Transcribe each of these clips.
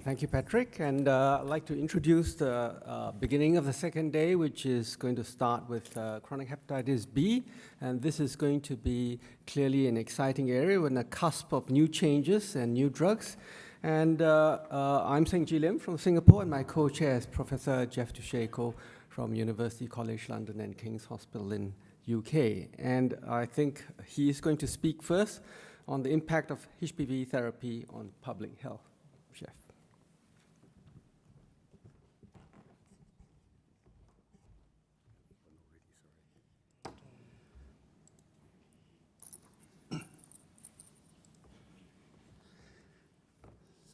Thank you, Patrick. And I'd like to introduce the beginning of the second day, which is going to start with chronic hepatitis B. And this is going to be clearly an exciting area. We're on the cusp of new changes and new drugs. And I'm Seng Ji Lim from Singapore, and my co-chair is Professor Jeff Dusheko from University College London and King's Hospital in UK. And I think he's going to speak first on the impact of HPV therapy on public health. Jeff.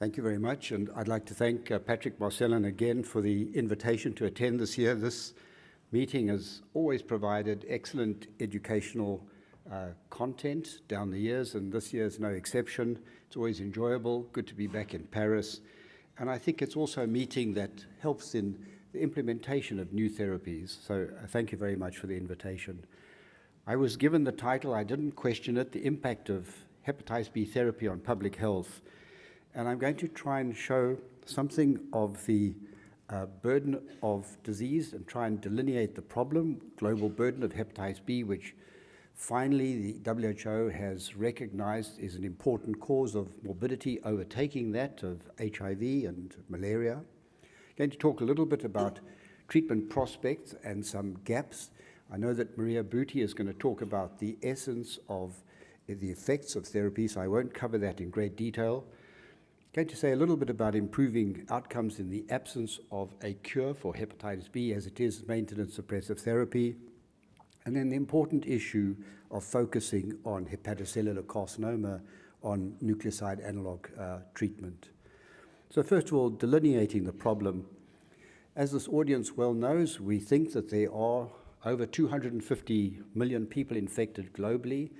Thank you very much, and I'd like to thank Patrick Marcellin again for the invitation to attend this year. This meeting has always provided excellent educational content down the years, and this year is no exception. It's always enjoyable, good to be back in Paris, and I think it's also a meeting that helps in the implementation of new therapies. So thank you very much for the invitation. I was given the title, I didn't question it, The Impact of Hepatitis B Therapy on Public Health. And I'm going to try and show something of the burden of disease and try and delineate the problem, global burden of hepatitis B, which finally the WHO has recognized is an important cause of morbidity, overtaking that of HIV and malaria. I'm going to talk a little bit about treatment prospects and some gaps. I know that Maria Buti is going to talk about the essence of the effects of therapy, so I won't cover that in great detail. I'm going to say a little bit about improving outcomes in the absence of a cure for hepatitis B, as it is maintenance suppressive therapy, and then the important issue of focusing on hepatocellular carcinoma, on nucleoside analog treatment. So first of all, delineating the problem. As this audience well knows, we think that there are over 250 million people infected globally.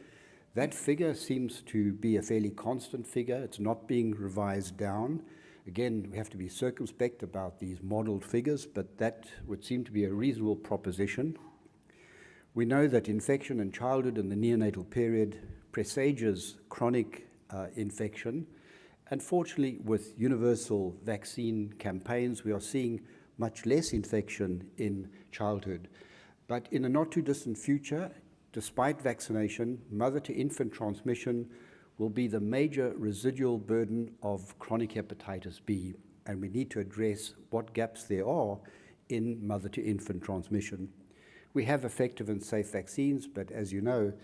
That figure seems to be a fairly constant figure. It's not being revised down. Again, we have to be circumspect about these modeled figures, but that would seem to be a reasonable proposition. We know that infection in childhood and the neonatal period presages chronic infection. And fortunately, with universal vaccine campaigns, we are seeing much less infection in childhood. But in a not too distant future, despite vaccination, mother-to-infant transmission will be the major residual burden of chronic hepatitis B, and we need to address what gaps there are in mother-to-infant transmission. We have effective and safe vaccines, but as you know,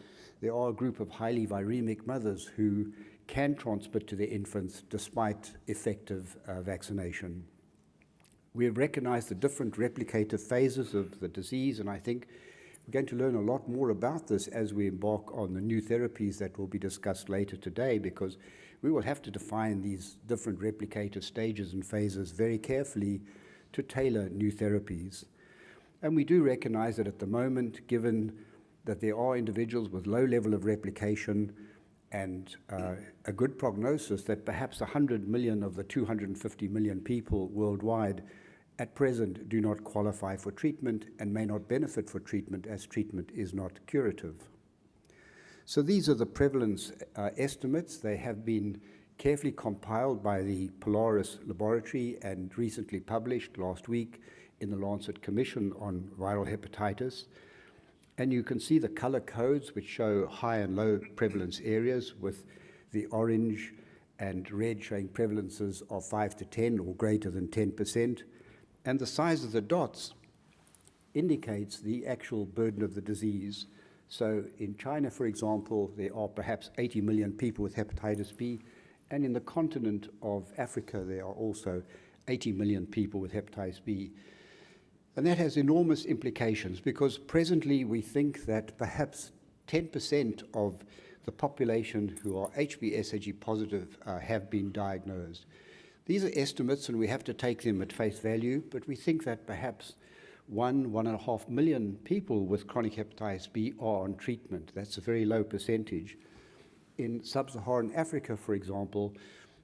there are a group of highly viremic mothers who can transmit to their infants despite effective vaccination. We have recognized the different replicative phases of the disease, and I think we're going to learn a lot more about this as we embark on the new therapies that will be discussed later today, because we will have to define these different replicative stages and phases very carefully to tailor new therapies. And we do recognize that at the moment, given that there are individuals with low level of replication and a good prognosis, that perhaps 100 million of the 250 million people worldwide at present do not qualify for treatment and may not benefit for treatment, as treatment is not curative. So these are the prevalence estimates. They have been carefully compiled by the Polaris Laboratory and recently published last week in the Lancet Commission on Viral Hepatitis. And you can see the color codes which show high and low prevalence areas, with the orange and red showing prevalences of 5 to 10 or greater than 10%. And the size of the dots indicates the actual burden of the disease. So in China, for example, there are perhaps 80 million people with hepatitis B, and in the continent of Africa, there are also 80 million people with hepatitis B. And that has enormous implications, because presently we think that perhaps 10% of the population who are HBsAg positive have been diagnosed. These are estimates, and we have to take them at face value, but we think that perhaps 1.5 million people with chronic hepatitis B are on treatment. That's a very low percentage. In sub-Saharan Africa, for example,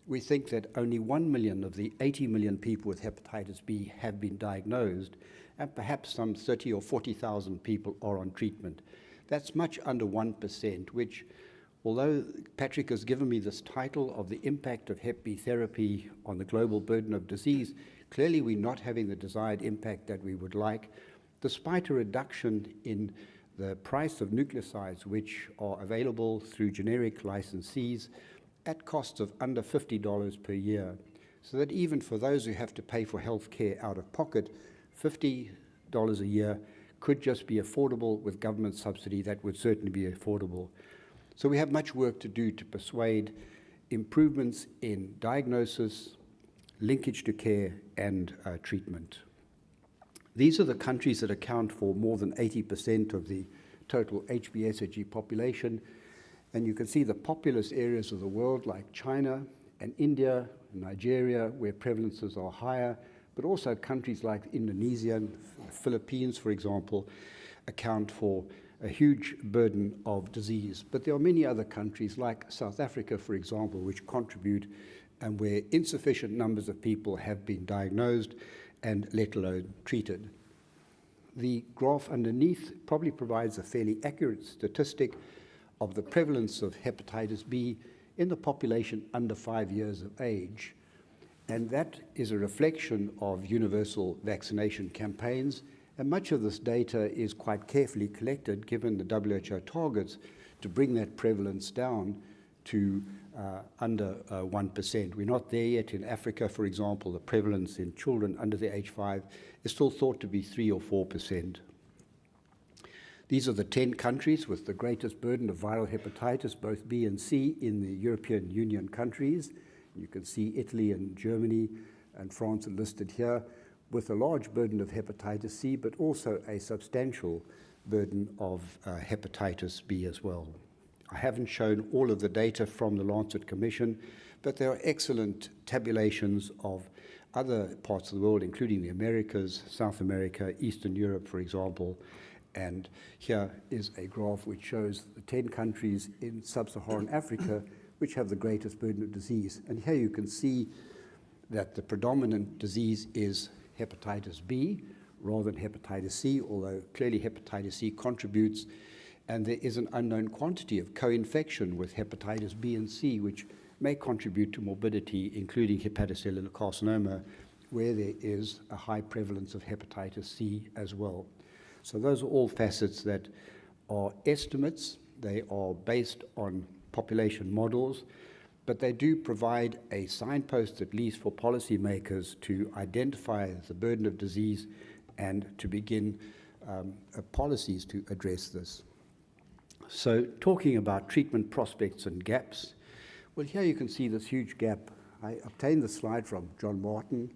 we think that only 1 million of the 80 million people with hepatitis B have been diagnosed, and perhaps some 30 or 40,000 people are on treatment. That's much under 1%, which Although Patrick has given me this title of the impact of Hep B therapy on the global burden of disease, clearly we're not having the desired impact that we would like, despite a reduction in the price of nucleosides, which are available through generic licensees at costs of under $50 per year. So that even for those who have to pay for health care out of pocket, $50 a year could just be affordable with government subsidy. That would certainly be affordable. So we have much work to do to persuade improvements in diagnosis, linkage to care, and treatment. These are the countries that account for more than 80% of the total HBsAg population. And you can see the populous areas of the world like China and India, and Nigeria, where prevalences are higher, but also countries like Indonesia and the Philippines, for example, account for a huge burden of disease. But there are many other countries like South Africa, for example, which contribute and where insufficient numbers of people have been diagnosed and let alone treated. The graph underneath probably provides a fairly accurate statistic of the prevalence of hepatitis B in the population under 5 years of age. And that is a reflection of universal vaccination campaigns. And much of this data is quite carefully collected, given the WHO targets, to bring that prevalence down to under 1%. We're not there yet. In Africa, for example, the prevalence in children under the age 5 is still thought to be 3 or 4%. These are the 10 countries with the greatest burden of viral hepatitis, both B and C, in the European Union countries. You can see Italy and Germany and France are listed here, with a large burden of hepatitis C, but also a substantial burden of hepatitis B as well. I haven't shown all of the data from the Lancet Commission, but there are excellent tabulations of other parts of the world, including the Americas, South America, Eastern Europe, for example. And here is a graph which shows the 10 countries in sub-Saharan Africa which have the greatest burden of disease. And here you can see that the predominant disease is hepatitis B rather than hepatitis C, although clearly hepatitis C contributes. And there is an unknown quantity of co-infection with hepatitis B and C, which may contribute to morbidity, including hepatocellular carcinoma, where there is a high prevalence of hepatitis C as well. So those are all facets that are estimates. They are based on population models, but they do provide a signpost, at least for policymakers, to identify the burden of disease and to begin policies to address this. So talking about treatment prospects and gaps, well, here you can see this huge gap. I obtained the slide from John Martin.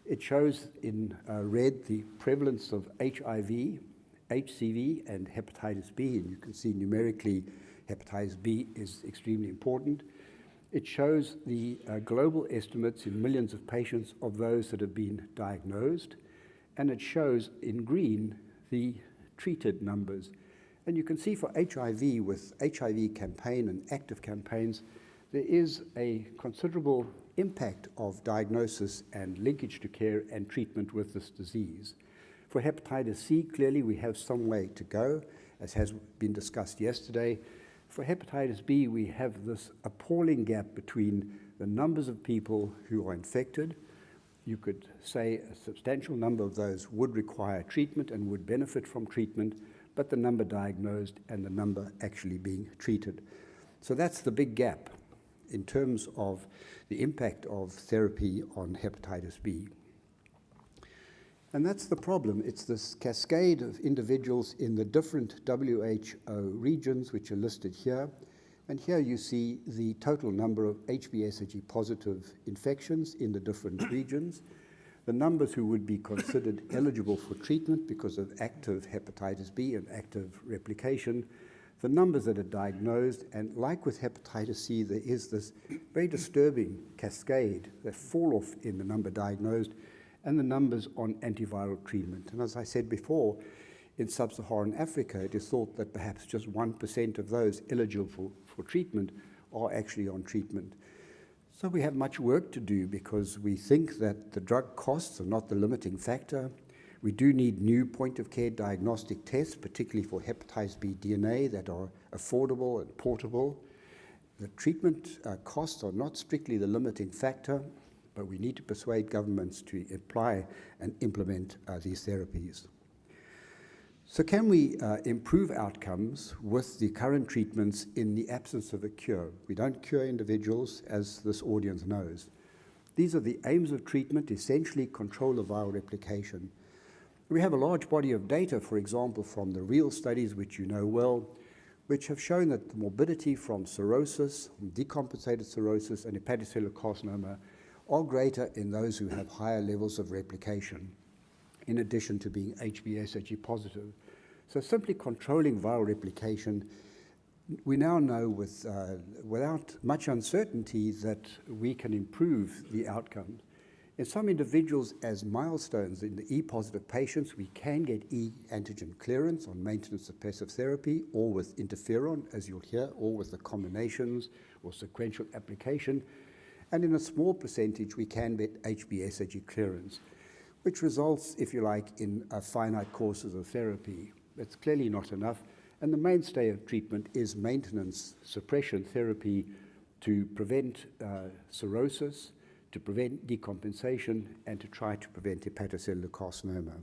It shows in red the prevalence of HIV, HCV, and hepatitis B, and you can see numerically hepatitis B is extremely important. It shows the global estimates in millions of patients of those that have been diagnosed, and it shows in green the treated numbers. And you can see for HIV, with HIV campaign and active campaigns, there is a considerable impact of diagnosis and linkage to care and treatment with this disease. For hepatitis C, clearly we have some way to go, as has been discussed yesterday. For hepatitis B, we have this appalling gap between the numbers of people who are infected. You could say a substantial number of those would require treatment and would benefit from treatment, but the number diagnosed and the number actually being treated. So that's the big gap in terms of the impact of therapy on hepatitis B. And that's the problem. It's this cascade of individuals in the different WHO regions, which are listed here. And here you see the total number of HBsAg positive infections in the different regions, the numbers who would be considered eligible for treatment because of active hepatitis B and active replication, the numbers that are diagnosed, and like with hepatitis C, there is this very disturbing cascade that fall off in the number diagnosed and the numbers on antiviral treatment. And as I said before, in sub-Saharan Africa, it is thought that perhaps just 1% of those eligible for treatment are actually on treatment. So we have much work to do because we think that the drug costs are not the limiting factor. We do need new point-of-care diagnostic tests, particularly for hepatitis B DNA, that are affordable and portable. The treatment costs are not strictly the limiting factor, but we need to persuade governments to apply and implement these therapies. So can we improve outcomes with the current treatments in the absence of a cure? We don't cure individuals, as this audience knows. These are the aims of treatment, essentially control of viral replication. We have a large body of data, for example, from the real studies, which you know well, which have shown that the morbidity from cirrhosis, decompensated cirrhosis, and hepatocellular carcinoma are greater in those who have higher levels of replication, in addition to being HBsAg positive. So simply controlling viral replication, we now know without much uncertainty that we can improve the outcomes. In some individuals, as milestones in the E-positive patients, we can get E antigen clearance on maintenance suppressive therapy, or with interferon, as you'll hear, or with the combinations or sequential application. And in a small percentage, we can get HBsAg clearance, which results, if you like, in finite courses of therapy. That's clearly not enough. And the mainstay of treatment is maintenance suppression therapy to prevent cirrhosis, to prevent decompensation, and to try to prevent hepatocellular carcinoma.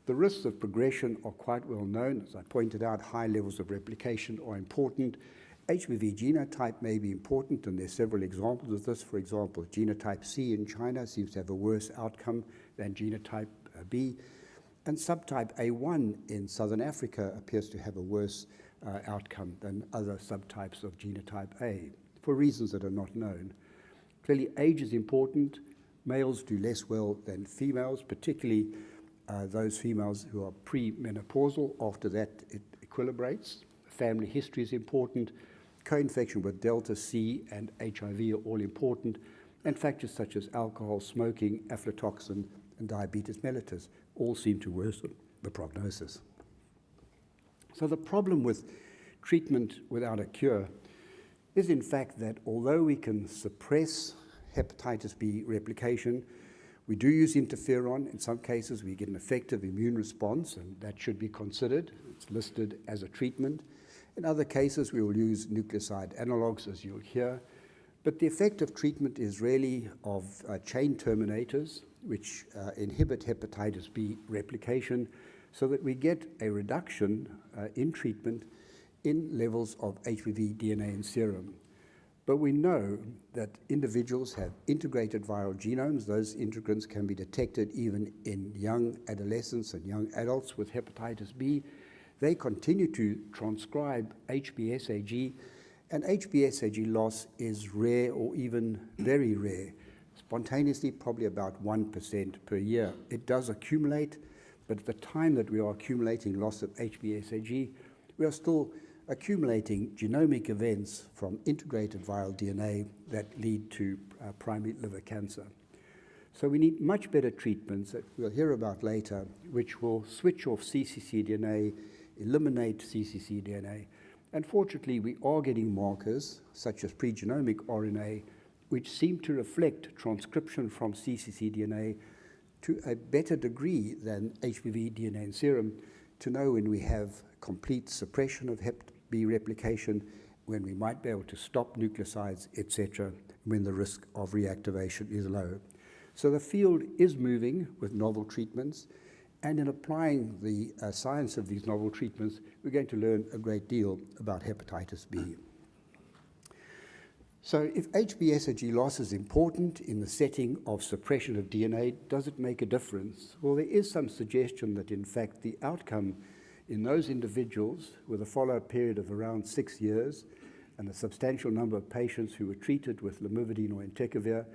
The risks of progression are quite well known. As I pointed out, high levels of replication are important. HBV genotype may be important, and there's several examples of this. For example, genotype C in China seems to have a worse outcome than genotype B, and subtype A1 in Southern Africa appears to have a worse outcome than other subtypes of genotype A, for reasons that are not known. Clearly, age is important. Males do less well than females, particularly those females who are premenopausal. After that, it equilibrates. Family history is important. Co-infection with Delta C and HIV are all important. And factors such as alcohol, smoking, aflatoxin, and diabetes mellitus all seem to worsen the prognosis. So the problem with treatment without a cure is in fact that although we can suppress hepatitis B replication, we do use interferon. In some cases, we get an effective immune response, and that should be considered. It's listed as a treatment. In other cases, we will use nucleoside analogs, as you'll hear. But the effective treatment is really of chain terminators, which inhibit hepatitis B replication, so that we get a reduction in treatment in levels of HBV DNA in serum. But we know that individuals have integrated viral genomes. Those integrants can be detected even in young adolescents and young adults with hepatitis B. They continue to transcribe HBsAg, and HBsAg loss is rare or even very rare. Spontaneously, probably about 1% per year. It does accumulate, but at the time that we are accumulating loss of HBsAg, we are still accumulating genomic events from integrated viral DNA that lead to primary liver cancer. So we need much better treatments that we'll hear about later, which will switch off cccDNA, eliminate cccDNA. And fortunately, we are getting markers, such as pregenomic RNA, which seem to reflect transcription from cccDNA to a better degree than HBV DNA in serum, to know when we have complete suppression of Hep B replication, when we might be able to stop nucleosides, etc., when the risk of reactivation is low. So the field is moving with novel treatments, and in applying the science of these novel treatments, we're going to learn a great deal about hepatitis B. So if HBsAg loss is important in the setting of suppression of DNA, does it make a difference? Well, there is some suggestion that, in fact, the outcome in those individuals with a follow-up period of around 6 years and a substantial number of patients who were treated with lamivudine or entecavir,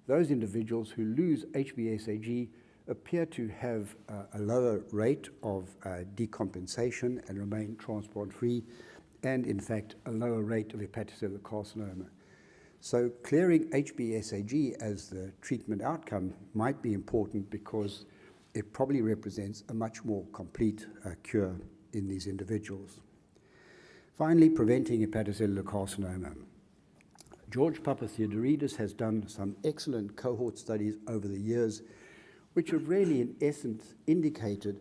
those individuals who lose HBsAg appear to have a lower rate of decompensation and remain transplant-free, and, in fact, a lower rate of hepatocellular carcinoma. So clearing HBsAg as the treatment outcome might be important because it probably represents a much more complete cure in these individuals. Finally, preventing hepatocellular carcinoma. George Papatheodoridis has done some excellent cohort studies over the years, which have really, in essence, indicated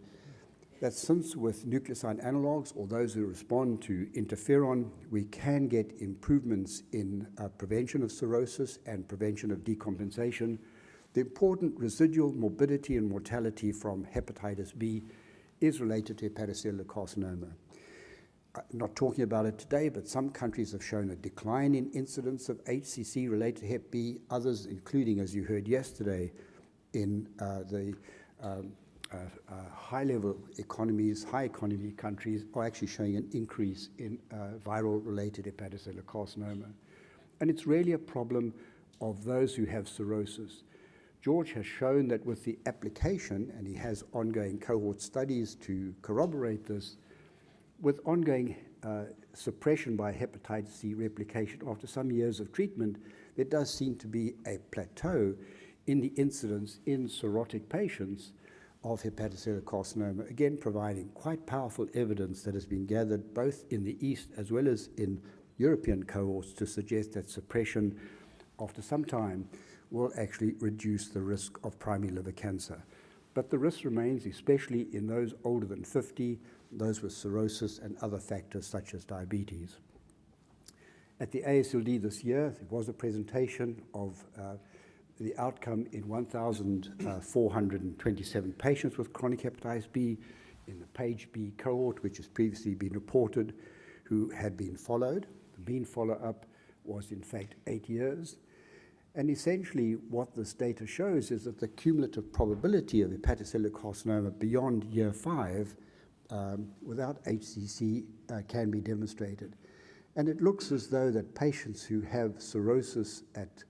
that since with nucleoside analogues or those who respond to interferon, we can get improvements in prevention of cirrhosis and prevention of decompensation, the important residual morbidity and mortality from hepatitis B is related to hepatocellular carcinoma. I'm not talking about it today, but some countries have shown a decline in incidence of HCC related to Hep B, others, including, as you heard yesterday, in the high-level economies, high economy countries are actually showing an increase in viral-related hepatocellular carcinoma. And it's really a problem of those who have cirrhosis. George has shown that with the application, and he has ongoing cohort studies to corroborate this, with ongoing suppression by hepatitis C replication after some years of treatment, there does seem to be a plateau in the incidence in cirrhotic patients of hepatocellular carcinoma, again providing quite powerful evidence that has been gathered both in the East as well as in European cohorts to suggest that suppression after some time will actually reduce the risk of primary liver cancer. But the risk remains, especially in those older than 50, those with cirrhosis and other factors such as diabetes. At the AASLD this year, there was a presentation of the outcome in 1,427 patients with chronic hepatitis B in the Page B cohort, which has previously been reported, who had been followed. The mean follow-up was in fact 8 years. And essentially what this data shows is that the cumulative probability of hepatocellular carcinoma beyond year 5 without HCC can be demonstrated. And it looks as though that patients who have cirrhosis at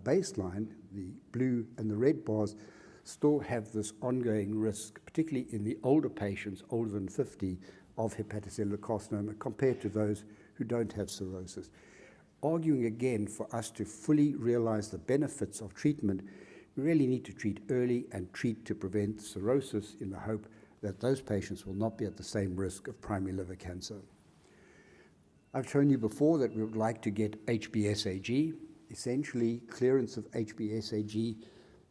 baseline, the blue and the red bars, still have this ongoing risk, particularly in the older patients, older than 50, of hepatocellular carcinoma compared to those who don't have cirrhosis. Arguing again for us to fully realize the benefits of treatment, we really need to treat early and treat to prevent cirrhosis in the hope that those patients will not be at the same risk of primary liver cancer. I've shown you before that we would like to get HBsAg. Essentially, clearance of HBsAg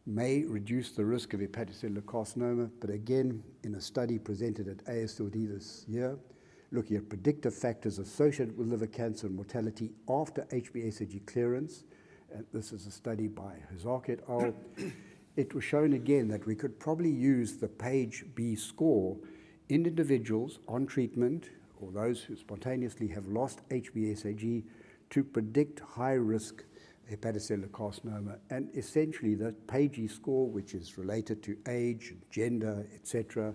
may reduce the risk of hepatocellular carcinoma, but again, in a study presented at AASLD this year, looking at predictive factors associated with liver cancer and mortality after HBsAg clearance, and this is a study by Hazak et al., it was shown again that we could probably use the Page B score in individuals on treatment or those who spontaneously have lost HBsAg to predict high-risk hepatocellular carcinoma. And essentially the Page score, which is related to age, gender, etc.,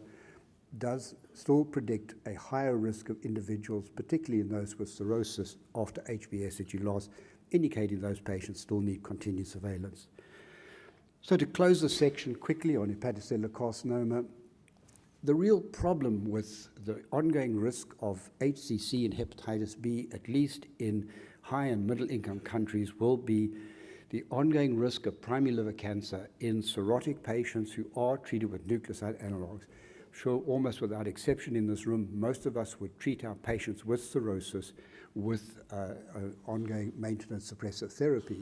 does still predict a higher risk of individuals, particularly in those with cirrhosis after HBsAg loss, indicating those patients still need continued surveillance. So to close this section quickly on hepatocellular carcinoma, the real problem with the ongoing risk of HCC and hepatitis B, at least in high and middle income countries, will be the ongoing risk of primary liver cancer in cirrhotic patients who are treated with nucleoside analogues. I'm sure almost without exception in this room, most of us would treat our patients with cirrhosis with ongoing maintenance suppressive therapy.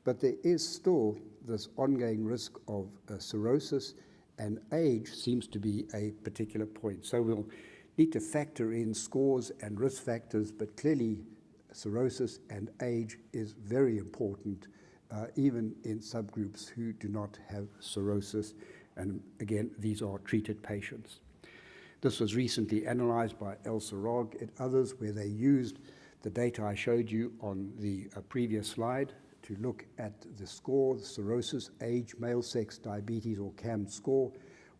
But there is still this ongoing risk of cirrhosis, and age seems to be a particular point. So we'll need to factor in scores and risk factors, but clearly cirrhosis and age is very important, even in subgroups who do not have cirrhosis. And again, these are treated patients. This was recently analyzed by El Sarag and others, where they used the data I showed you on the previous slide to look at the score, the cirrhosis, age, male sex, diabetes, or CAM score.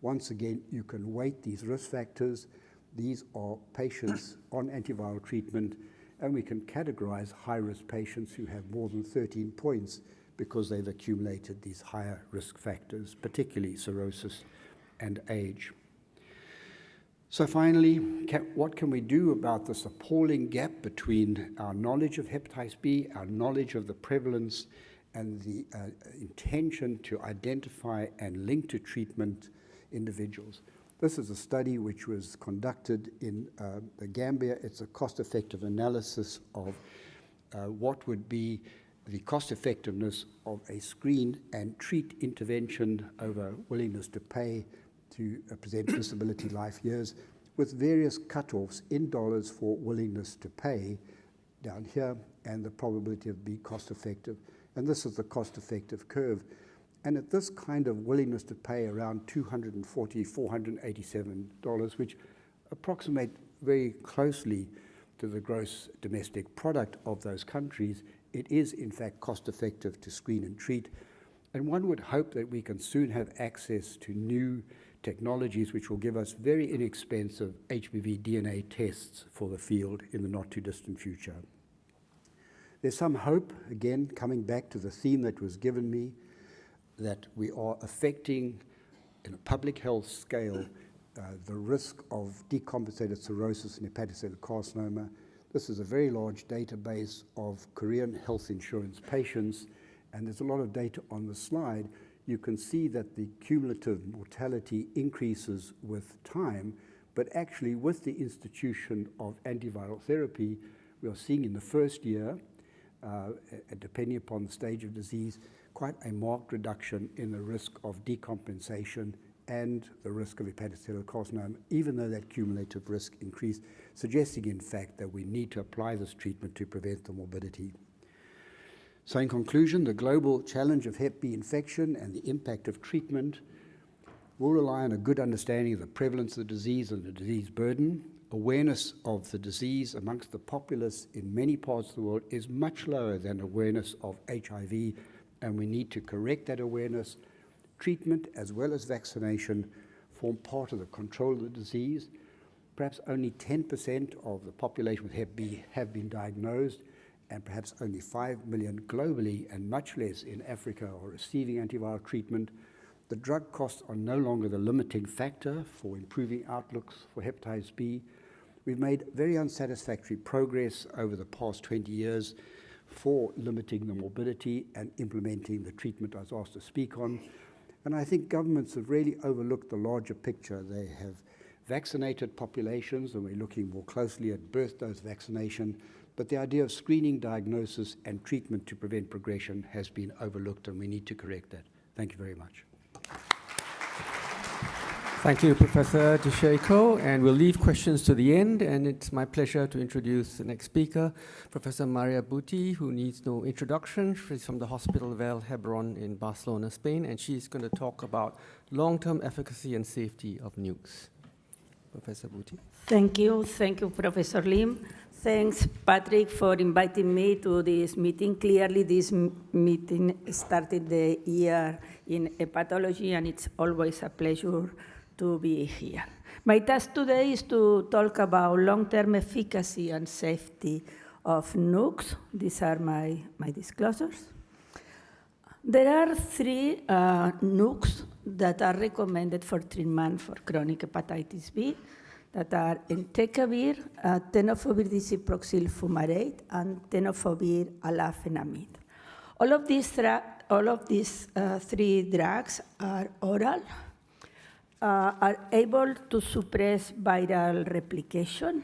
Once again, you can weight these risk factors. These are patients on antiviral treatment, and we can categorize high-risk patients who have more than 13 points because they've accumulated these higher risk factors, particularly cirrhosis and age. So finally, what can we do about this appalling gap between our knowledge of hepatitis B, our knowledge of the prevalence, and the intention to identify and link to treatment individuals? This is a study which was conducted in the Gambia. It's a cost-effective analysis of what would be the cost-effectiveness of a screen and treat intervention over willingness to pay to present disability life years with various cutoffs in dollars for willingness to pay down here and the probability of being cost effective. And this is the cost effective curve. And at this kind of willingness to pay around $240, $487, which approximate very closely to the gross domestic product of those countries, it is in fact cost effective to screen and treat. And one would hope that we can soon have access to new technologies which will give us very inexpensive HPV DNA tests for the field in the not too distant future. There's some hope, again, coming back to the theme that was given me, that we are affecting, in a public health scale, the risk of decompensated cirrhosis and hepatocellular carcinoma. This is a very large database of Korean health insurance patients, and there's a lot of data on the slide. You can see that the cumulative mortality increases with time, but actually with the institution of antiviral therapy, we are seeing in the first year, depending upon the stage of disease, quite a marked reduction in the risk of decompensation and the risk of hepatocellular carcinoma, even though that cumulative risk increased, suggesting in fact that we need to apply this treatment to prevent the morbidity. So in conclusion, the global challenge of Hep B infection and the impact of treatment will rely on a good understanding of the prevalence of the disease and the disease burden. Awareness of the disease amongst the populace in many parts of the world is much lower than awareness of HIV, and we need to correct that awareness. Treatment as well as vaccination form part of the control of the disease. Perhaps only 10% of the population with Hep B have been diagnosed, and perhaps only 5 million globally and much less in Africa are receiving antiviral treatment. The drug costs are no longer the limiting factor for improving outlooks for hepatitis B. We've made very unsatisfactory progress over the past 20 years for limiting the morbidity and implementing the treatment I was asked to speak on. And I think governments have really overlooked the larger picture. They have vaccinated populations, and we're looking more closely at birth dose vaccination, but the idea of screening, diagnosis, and treatment to prevent progression has been overlooked, and we need to correct that. Thank you very much. Thank you, Professor Dusheko, and we'll leave questions to the end, and it's my pleasure to introduce the next speaker, Professor Maria Buti, who needs no introduction. She's from the Hospital Vall d'Hebron in Barcelona, Spain, and she's going to talk about long-term efficacy and safety of nukes. Professor Buti. Thank you, Professor Lim. Thanks, Patrick, for inviting me to this meeting. Clearly, this meeting started the year in hepatology, and it's always a pleasure to be here. My task today is to talk about long-term efficacy and safety of nukes. These are my disclosures. There are 3 nukes that are recommended for treatment for chronic hepatitis B, that are entecavir, tenofovir disoproxil fumarate, and tenofovir alafenamide. All of these 3 drugs are oral, are able to suppress viral replication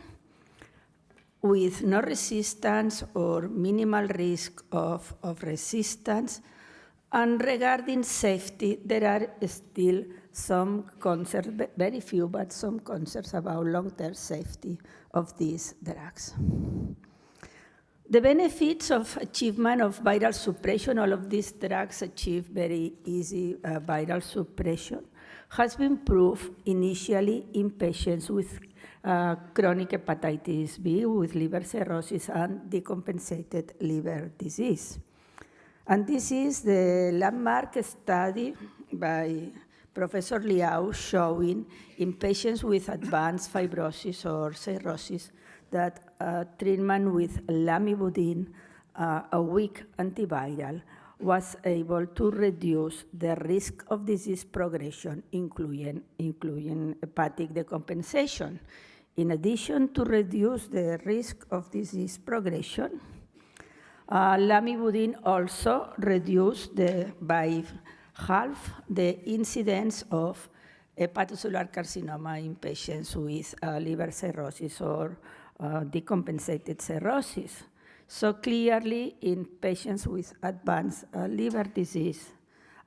with no resistance or minimal risk of resistance. And regarding safety, there are still some concerns, very few, but some concerns about long-term safety of these drugs. The benefits of achievement of viral suppression, all of these drugs achieve very easy viral suppression, has been proved initially in patients with chronic hepatitis B with liver cirrhosis and decompensated liver disease. And this is the landmark study by Professor Liao showing in patients with advanced fibrosis or cirrhosis that treatment with lamivudine, a weak antiviral, was able to reduce the risk of disease progression, including hepatic decompensation. In addition to reduce the risk of disease progression, lamivudine also reduced by half the incidence of hepatocellular carcinoma in patients with liver cirrhosis or decompensated cirrhosis. So clearly, in patients with advanced liver disease,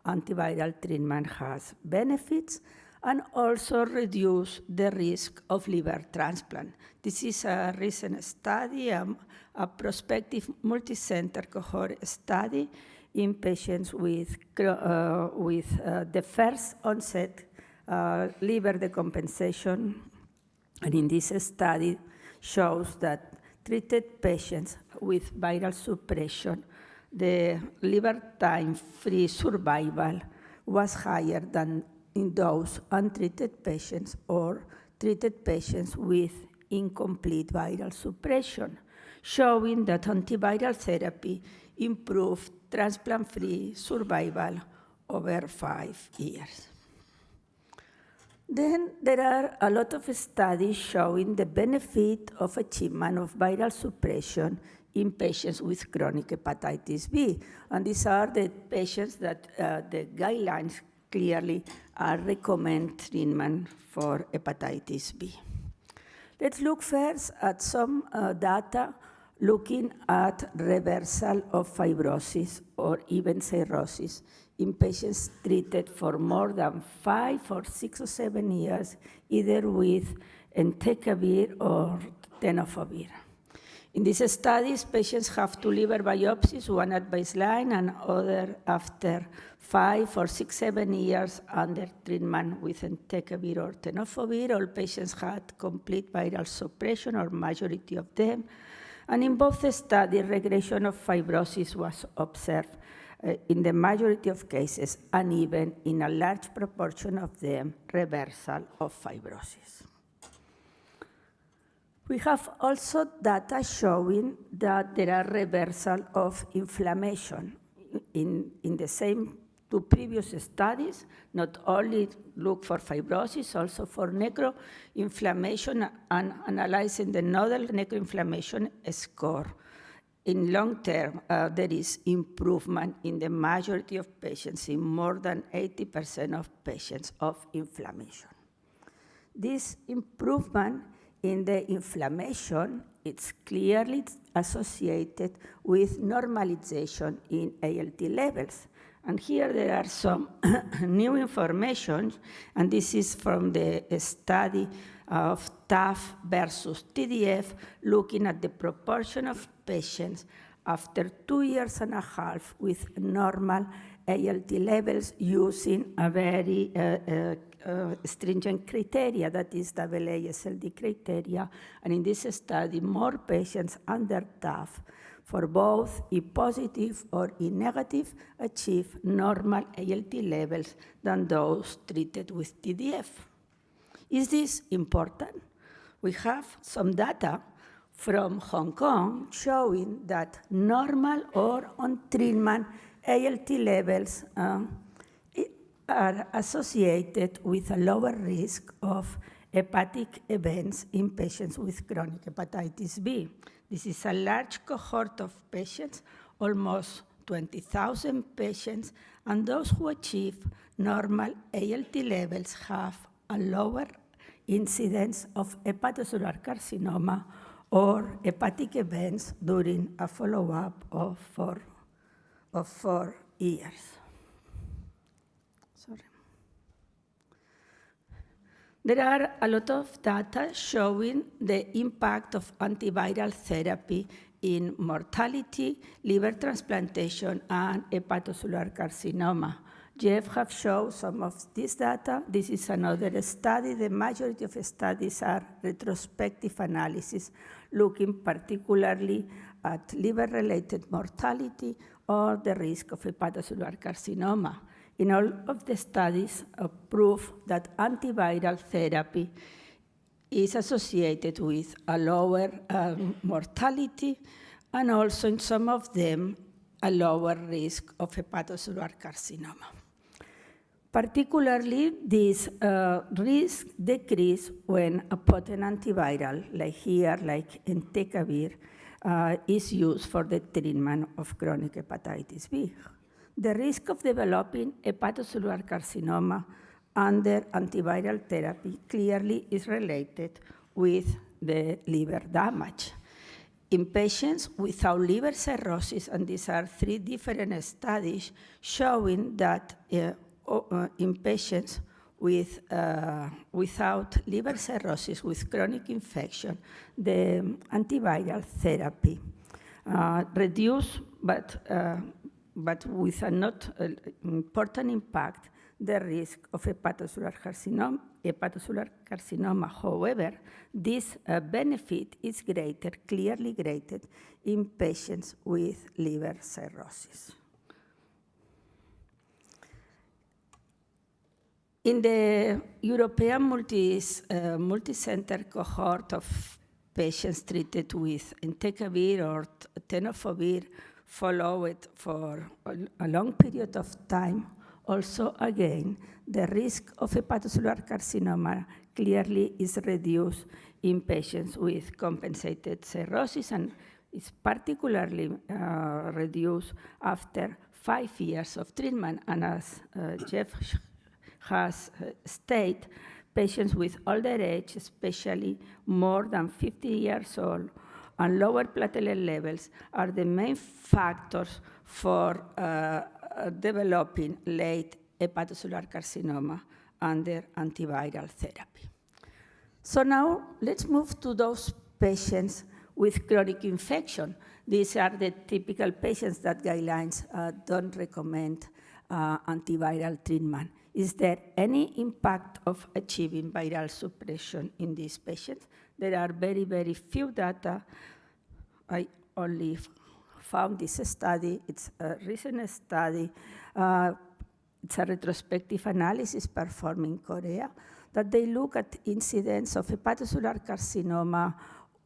antiviral treatment has benefits. and also reduce the risk of liver transplant. This is a recent study, a prospective multi-center cohort study in patients with the first onset liver decompensation. And in this study shows that treated patients with viral suppression, the liver time-free survival was higher than in those untreated patients or treated patients with incomplete viral suppression, showing that antiviral therapy improved transplant-free survival over 5 years. Then there are a lot of studies showing the benefit of achievement of viral suppression in patients with chronic hepatitis B. And these are the patients that the guidelines clearly recommend treatment for hepatitis B. Let's look first at some data looking at reversal of fibrosis or even cirrhosis in patients treated for more than 5 or 6 or 7 years, either with entecavir or tenofovir. In these studies, patients have 2 liver biopsies, one at baseline and other after 5 or 6, 7 years under treatment with entecavir or tenofovir. All patients had complete viral suppression, or majority of them. And in both studies, regression of fibrosis was observed in the majority of cases, and even in a large proportion of them, reversal of fibrosis. We have also data showing that there are reversal of inflammation in the same 2 previous studies, not only look for fibrosis, also for necroinflammation, and analyzing the nodal necroinflammation score. In long term, there is improvement in the majority of patients, in more than 80% of patients, of inflammation. This improvement in the inflammation, it's clearly associated with normalization in ALT levels. And here there are some new information, and this is from the study of TAF versus TDF, looking at the proportion of patients after 2.5 years with normal ALT levels using a very stringent criteria, that is AASLD criteria. And in this study, more patients under TAF, for both E positive or E negative, achieve normal ALT levels than those treated with TDF. Is this important? We have some data from Hong Kong showing that normal or on treatment ALT levels are associated with a lower risk of hepatic events in patients with chronic hepatitis B. This is a large cohort of patients, almost 20,000 patients, and those who achieve normal ALT levels have a lower incidence of hepatocellular carcinoma or hepatic events during a follow-up of 4 years. Sorry. There are a lot of data showing the impact of antiviral therapy in mortality, liver transplantation, and hepatocellular carcinoma. Jeff have shown some of this data. This is another study. The majority of studies are retrospective analysis, looking particularly at liver-related mortality or the risk of hepatocellular carcinoma. In all of the studies, prove that antiviral therapy is associated with a lower mortality, and also in some of them, a lower risk of hepatocellular carcinoma. Particularly, this risk decrease when a potent antiviral, like here, like entecavir, is used for the treatment of chronic hepatitis B. The risk of developing hepatocellular carcinoma under antiviral therapy clearly is related with the liver damage. In patients without liver cirrhosis, and these are 3 different studies showing that in patients without liver cirrhosis with chronic infection, the antiviral therapy reduce, but with a not important impact, the risk of hepatocellular carcinoma. However, this benefit is greater, clearly greater, in patients with liver cirrhosis. In the European multi-center cohort of patients treated with entecavir or tenofovir, followed for a long period of time, also again, the risk of hepatocellular carcinoma clearly is reduced in patients with compensated cirrhosis, and is particularly reduced after 5 years of treatment. And as Jeff has stated, patients with older age, especially more than 50 years old, and lower platelet levels are the main factors for developing late hepatocellular carcinoma under antiviral therapy. So now let's move to those patients with chronic infection. These are the typical patients that guidelines don't recommend antiviral treatment. Is there any impact of achieving viral suppression in these patients? There are very, very few data. I only found this study. It's a recent study. It's a retrospective analysis performed in Korea that they look at incidence of hepatocellular carcinoma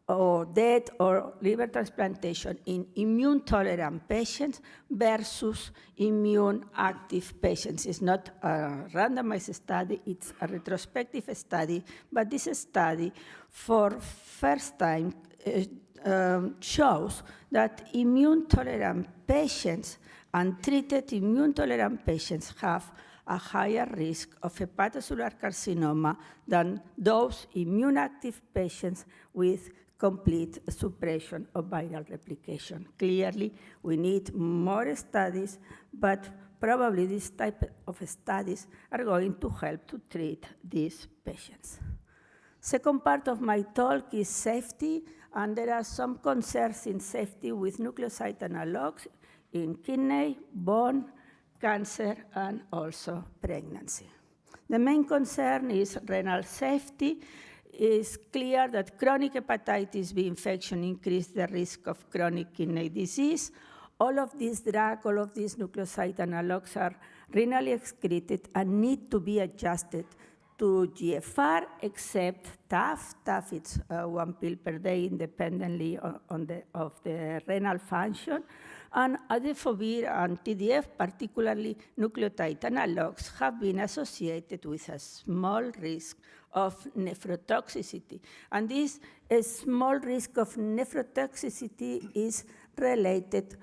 or death or liver transplantation in immune-tolerant patients versus immune-active patients. It's not a randomized study, it's a retrospective study, but this study, for first time, shows that immune-tolerant patients and treated immune-tolerant patients have a higher risk of hepatocellular carcinoma than those immune-active patients with complete suppression of viral replication. Clearly, we need more studies, but probably this type of studies are going to help to treat these patients. Second part of my talk is safety, and there are some concerns in safety with nucleoside analogs in kidney, bone, cancer, and also pregnancy. The main concern is renal safety. It's clear that chronic hepatitis B infection increases the risk of chronic kidney disease. All of these drugs, all of these nucleoside analogs are renally excreted and need to be adjusted to GFR, except TAF. TAF is 1 pill per day independently of the renal function. And adefovir and TDF, particularly nucleotide analogs, have been associated with a small risk of nephrotoxicity. And this small risk of nephrotoxicity is related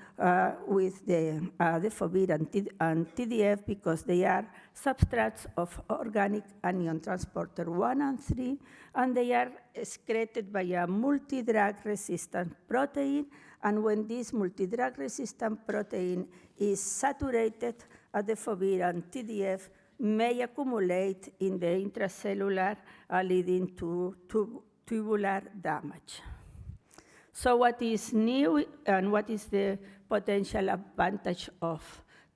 with the adefovir and TDF because they are substrates of organic anion transporter 1 and 3, and they are excreted by a multi-drug resistant protein. And when this multi-drug resistant protein is saturated, adefovir and TDF may accumulate in the intracellular, leading to tubular damage. So what is new and what is the potential advantage of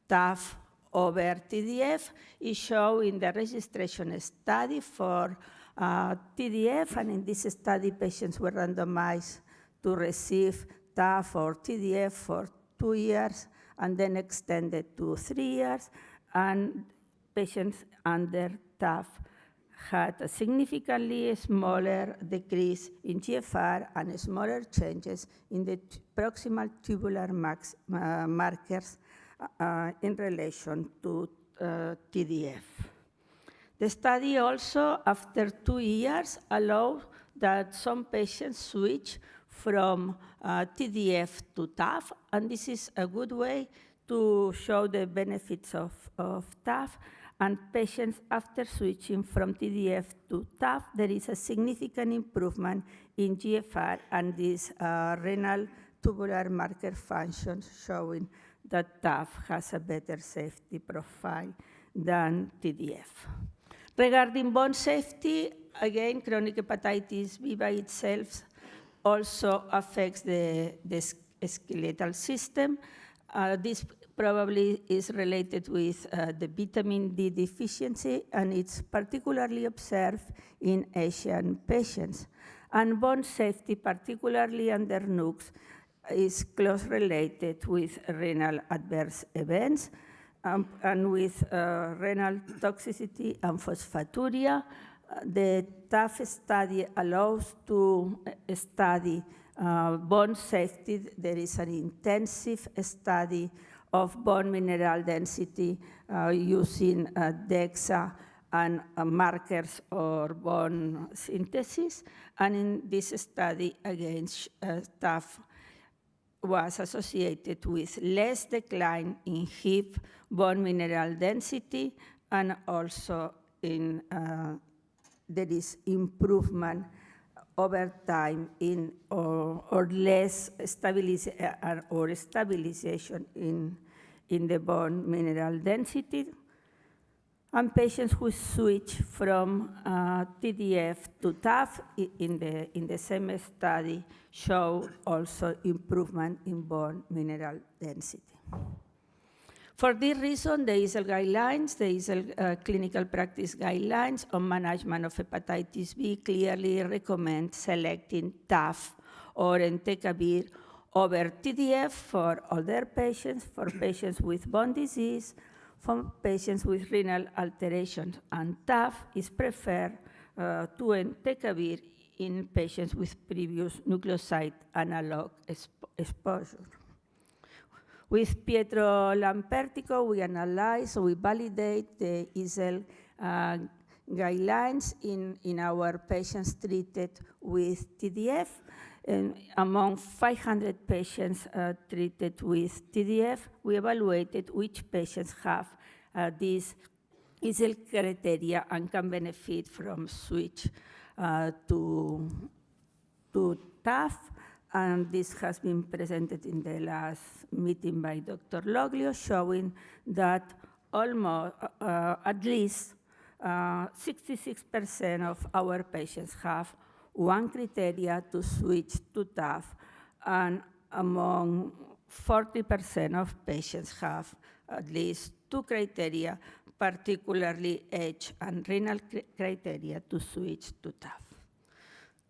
TAF over TDF is shown in the registration study for TDF, and in this study, patients were randomized to receive TAF or TDF for 2 years and then extended to 3 years, and patients under TAF had a significantly smaller decrease in GFR and smaller changes in the proximal tubular markers in relation to TDF. The study also, after 2 years, allowed that some patients switch from TDF to TAF, and this is a good way to show the benefits of TAF. And patients, after switching from TDF to TAF, there is a significant improvement in GFR and this renal tubular marker function, showing that TAF has a better safety profile than TDF. Regarding bone safety, again, chronic hepatitis B by itself also affects the skeletal system. This probably is related with the vitamin D deficiency, and it's particularly observed in Asian patients. And bone safety, particularly under NUCs, is closely related with renal adverse events and with renal toxicity and phosphaturia. The TAF study allows to study bone safety. There is an intensive study of bone mineral density using DEXA and markers or bone synthesis. And in this study, again, TAF was associated with less decline in hip bone mineral density, and also in there is improvement over time in or less stabilization in the bone mineral density. And patients who switch from TDF to TAF in the same study show also improvement in bone mineral density. For this reason, the EASL guidelines, the EASL clinical practice guidelines on management of hepatitis B clearly recommend selecting TAF or entecavir over TDF for older patients, for patients with bone disease, for patients with renal alterations, and TAF is preferred to entecavir in patients with previous nucleoside analog exposure. With Pietro Lampertico, we analyze, we validate the EASL guidelines in our patients treated with TDF. And among 500 patients treated with TDF, we evaluated which patients have these EASL criteria and can benefit from switch to TAF. And this has been presented in the last meeting by Dr. Loglio, showing that almost, at least 66% of our patients have one criteria to switch to TAF, and among 40% of patients have at least two criteria, particularly age and renal criteria, to switch to TAF.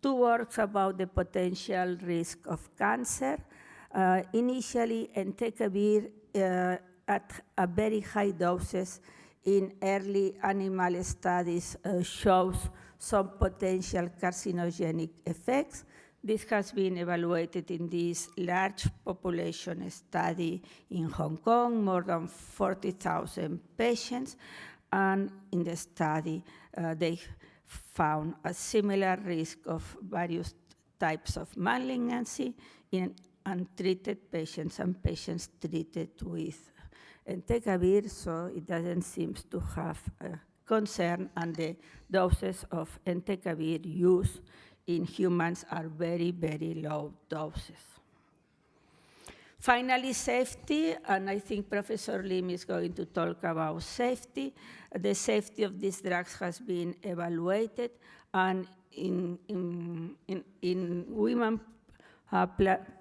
Two words about the potential risk of cancer. Initially, entecavir at a very high doses in early animal studies shows some potential carcinogenic effects. This has been evaluated in this large population study in Hong Kong, more than 40,000 patients, and in the study they found a similar risk of various types of malignancy in untreated patients and patients treated with entecavir, so it doesn't seem to have a concern, and the doses of entecavir used in humans are very, very low doses. Finally, safety, and I think Professor Lim is going to talk about safety. The safety of these drugs has been evaluated, and in women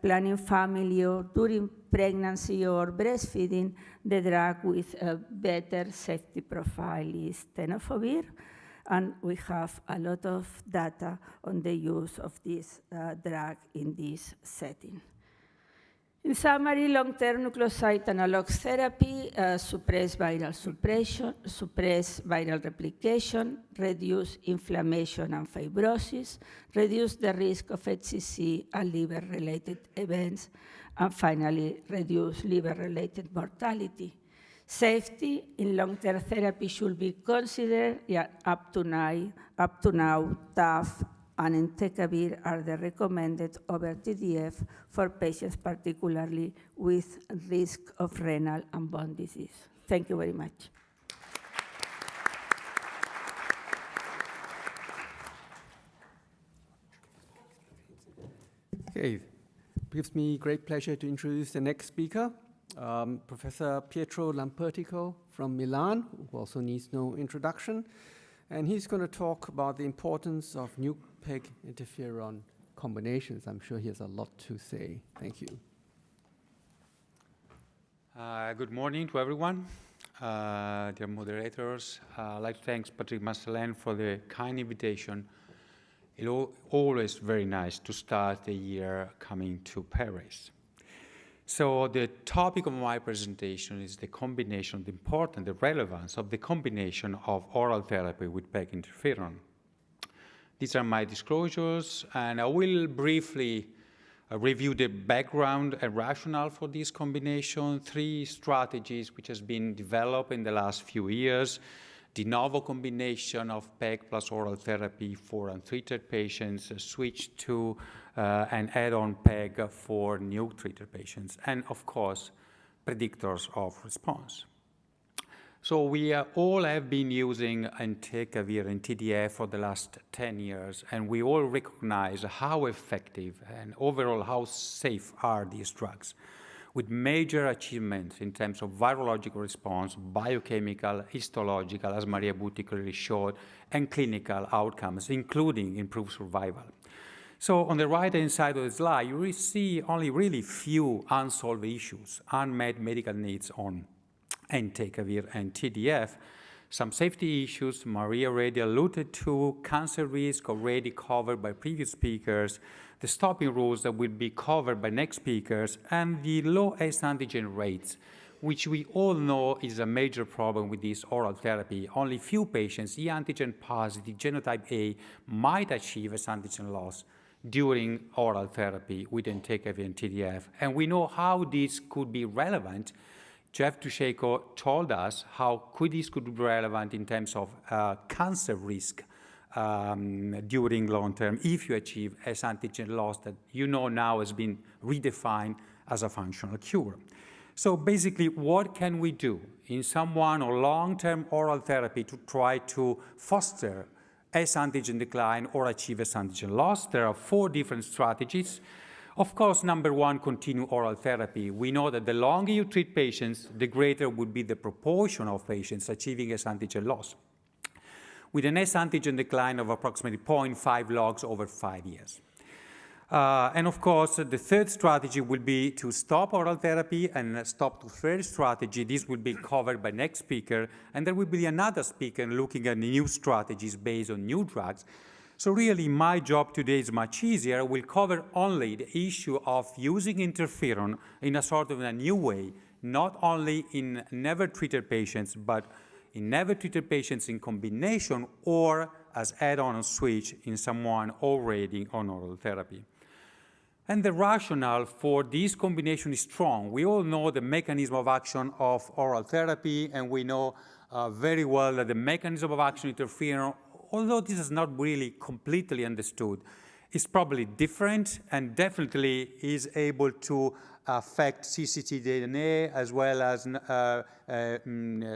planning family or during pregnancy or breastfeeding, the drug with a better safety profile is tenofovir, and we have a lot of data on the use of this drug in this setting. In summary, long-term nucleoside analog therapy suppress viral suppression, suppress viral replication, reduce inflammation and fibrosis, reduce the risk of HCC and liver-related events, and finally, reduce liver-related mortality. Safety in long-term therapy should be considered. Up to now, TAF and entecavir are the recommended over TDF for patients particularly with risk of renal and bone disease. Thank you very much. Okay, it gives me great pleasure to introduce the next speaker, Professor Pietro Lampertico from Milan, who also needs no introduction. and he's going to talk about the importance of new PEG interferon combinations. I'm sure he has a lot to say. Thank you. Good morning to everyone, dear moderators. I'd like to thank Patrick Marcelin for the kind invitation. It's always very nice to start the year coming to Paris. So the topic of my presentation is the combination, the relevance of the combination of oral therapy with PEG interferon. These are my disclosures, and I will briefly review the background and rationale for this combination, 3 strategies which has been developed in the last few years, de novo combination of PEG plus oral therapy for untreated patients, a switch to an add-on PEG for new treated patients, and of course, predictors of response. So we all have been using entecavir and TDF for the last 10 years, and we all recognize how effective and overall how safe are these drugs, with major achievements in terms of virological response, biochemical, histological, as Maria Butti clearly showed, and clinical outcomes, including improved survival. So on the right-hand side of the slide, you will see only really few unsolved issues, unmet medical needs on entecavir and TDF, some safety issues Maria already alluded to, cancer risk already covered by previous speakers, the stopping rules that will be covered by next speakers, and the low S antigen rates, which we all know is a major problem with this oral therapy. Only few patients, E antigen positive, genotype A, might achieve S antigen loss during oral therapy with entecavir and TDF. And we know how this could be relevant. Jeff Dusheko told us how this could be relevant in terms of cancer risk during long term if you achieve S antigen loss that you know now has been redefined as a functional cure. So basically, what can we do in someone on long-term oral therapy to try to foster S antigen decline or achieve S antigen loss? There are 4 different strategies. Of course, number 1, continue oral therapy. We know that the longer you treat patients, the greater would be the proportion of patients achieving S antigen loss, with an S antigen decline of approximately 0.5 logs over 5 years. And of course, the 3rd strategy will be to stop oral therapy and stop the 3rd strategy. This will be covered by next speaker, and there will be another speaker looking at new strategies based on new drugs. So really, my job today is much easier. I will cover only the issue of using interferon in a sort of a new way, not only in never treated patients, but in never treated patients in combination or as add-on or switch in someone already on oral therapy. And the rationale for this combination is strong. We all know the mechanism of action of oral therapy, and we know very well that the mechanism of action interferon, although this is not really completely understood, is probably different and definitely is able to affect cccDNA as well as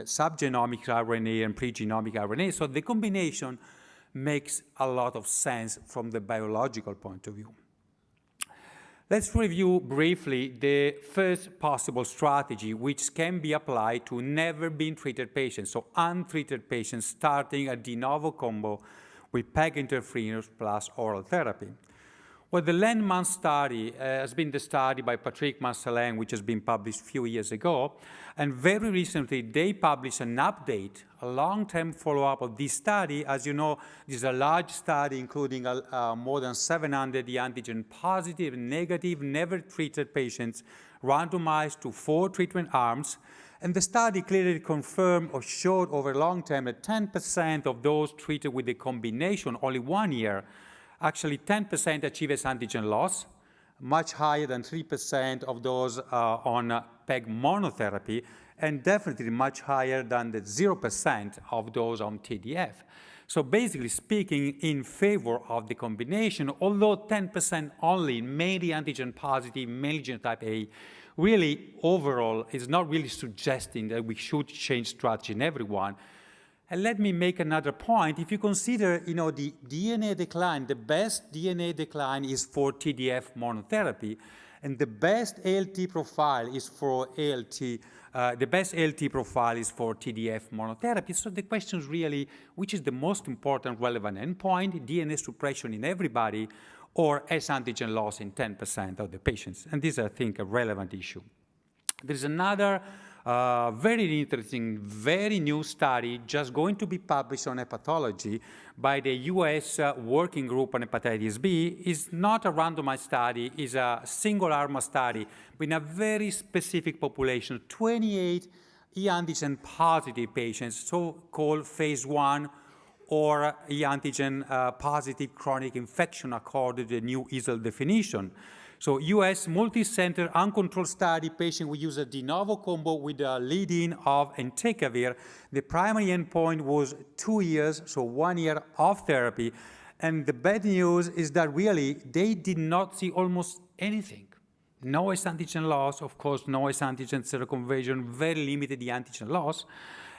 subgenomic RNA and pregenomic RNA. So the combination makes a lot of sense from the biological point of view. Let's review briefly the first possible strategy, which can be applied to never been treated patients, so untreated patients starting a de novo combo with PEG interferons plus oral therapy. Well, the landmark study has been the study by Patrick Marcelin, which has been published a few years ago, and very recently they published an update, a long-term follow-up of this study. As you know, this is a large study including more than 700 antigen positive and negative, never treated patients, randomized to 4 treatment arms. And the study clearly confirmed or showed over long term that 10% of those treated with the combination, only 1 year, actually 10% achieve S antigen loss, much higher than 3% of those on PEG monotherapy, and definitely much higher than the 0% of those on TDF. So basically speaking, in favor of the combination, although 10% only, mainly antigen positive, mainly genotype A, really overall is not really suggesting that we should change strategy in everyone. And let me make another point. If you consider, the DNA decline, the best DNA decline is for TDF monotherapy. And the best ALT profile is for the best ALT profile is for TDF monotherapy. So the question is really, which is the most important relevant endpoint, DNA suppression in everybody, or S antigen loss in 10% of the patients? And this is, I think, a relevant issue. There's another very interesting, very new study just going to be published on hepatology by the US Working Group on Hepatitis B. It's not a randomized study, it's a single-arm study with a very specific population, 28 E antigen positive patients, so-called phase 1 or E antigen positive chronic infection according to the new EASL definition. So US multi-center uncontrolled study, patient will use a de novo combo with a lead-in of entecavir. The primary endpoint was 2 years, so 1 year of therapy. And the bad news is that really they did not see almost anything. No S antigen loss, of course, no S antigen seroconversion, very limited E antigen loss.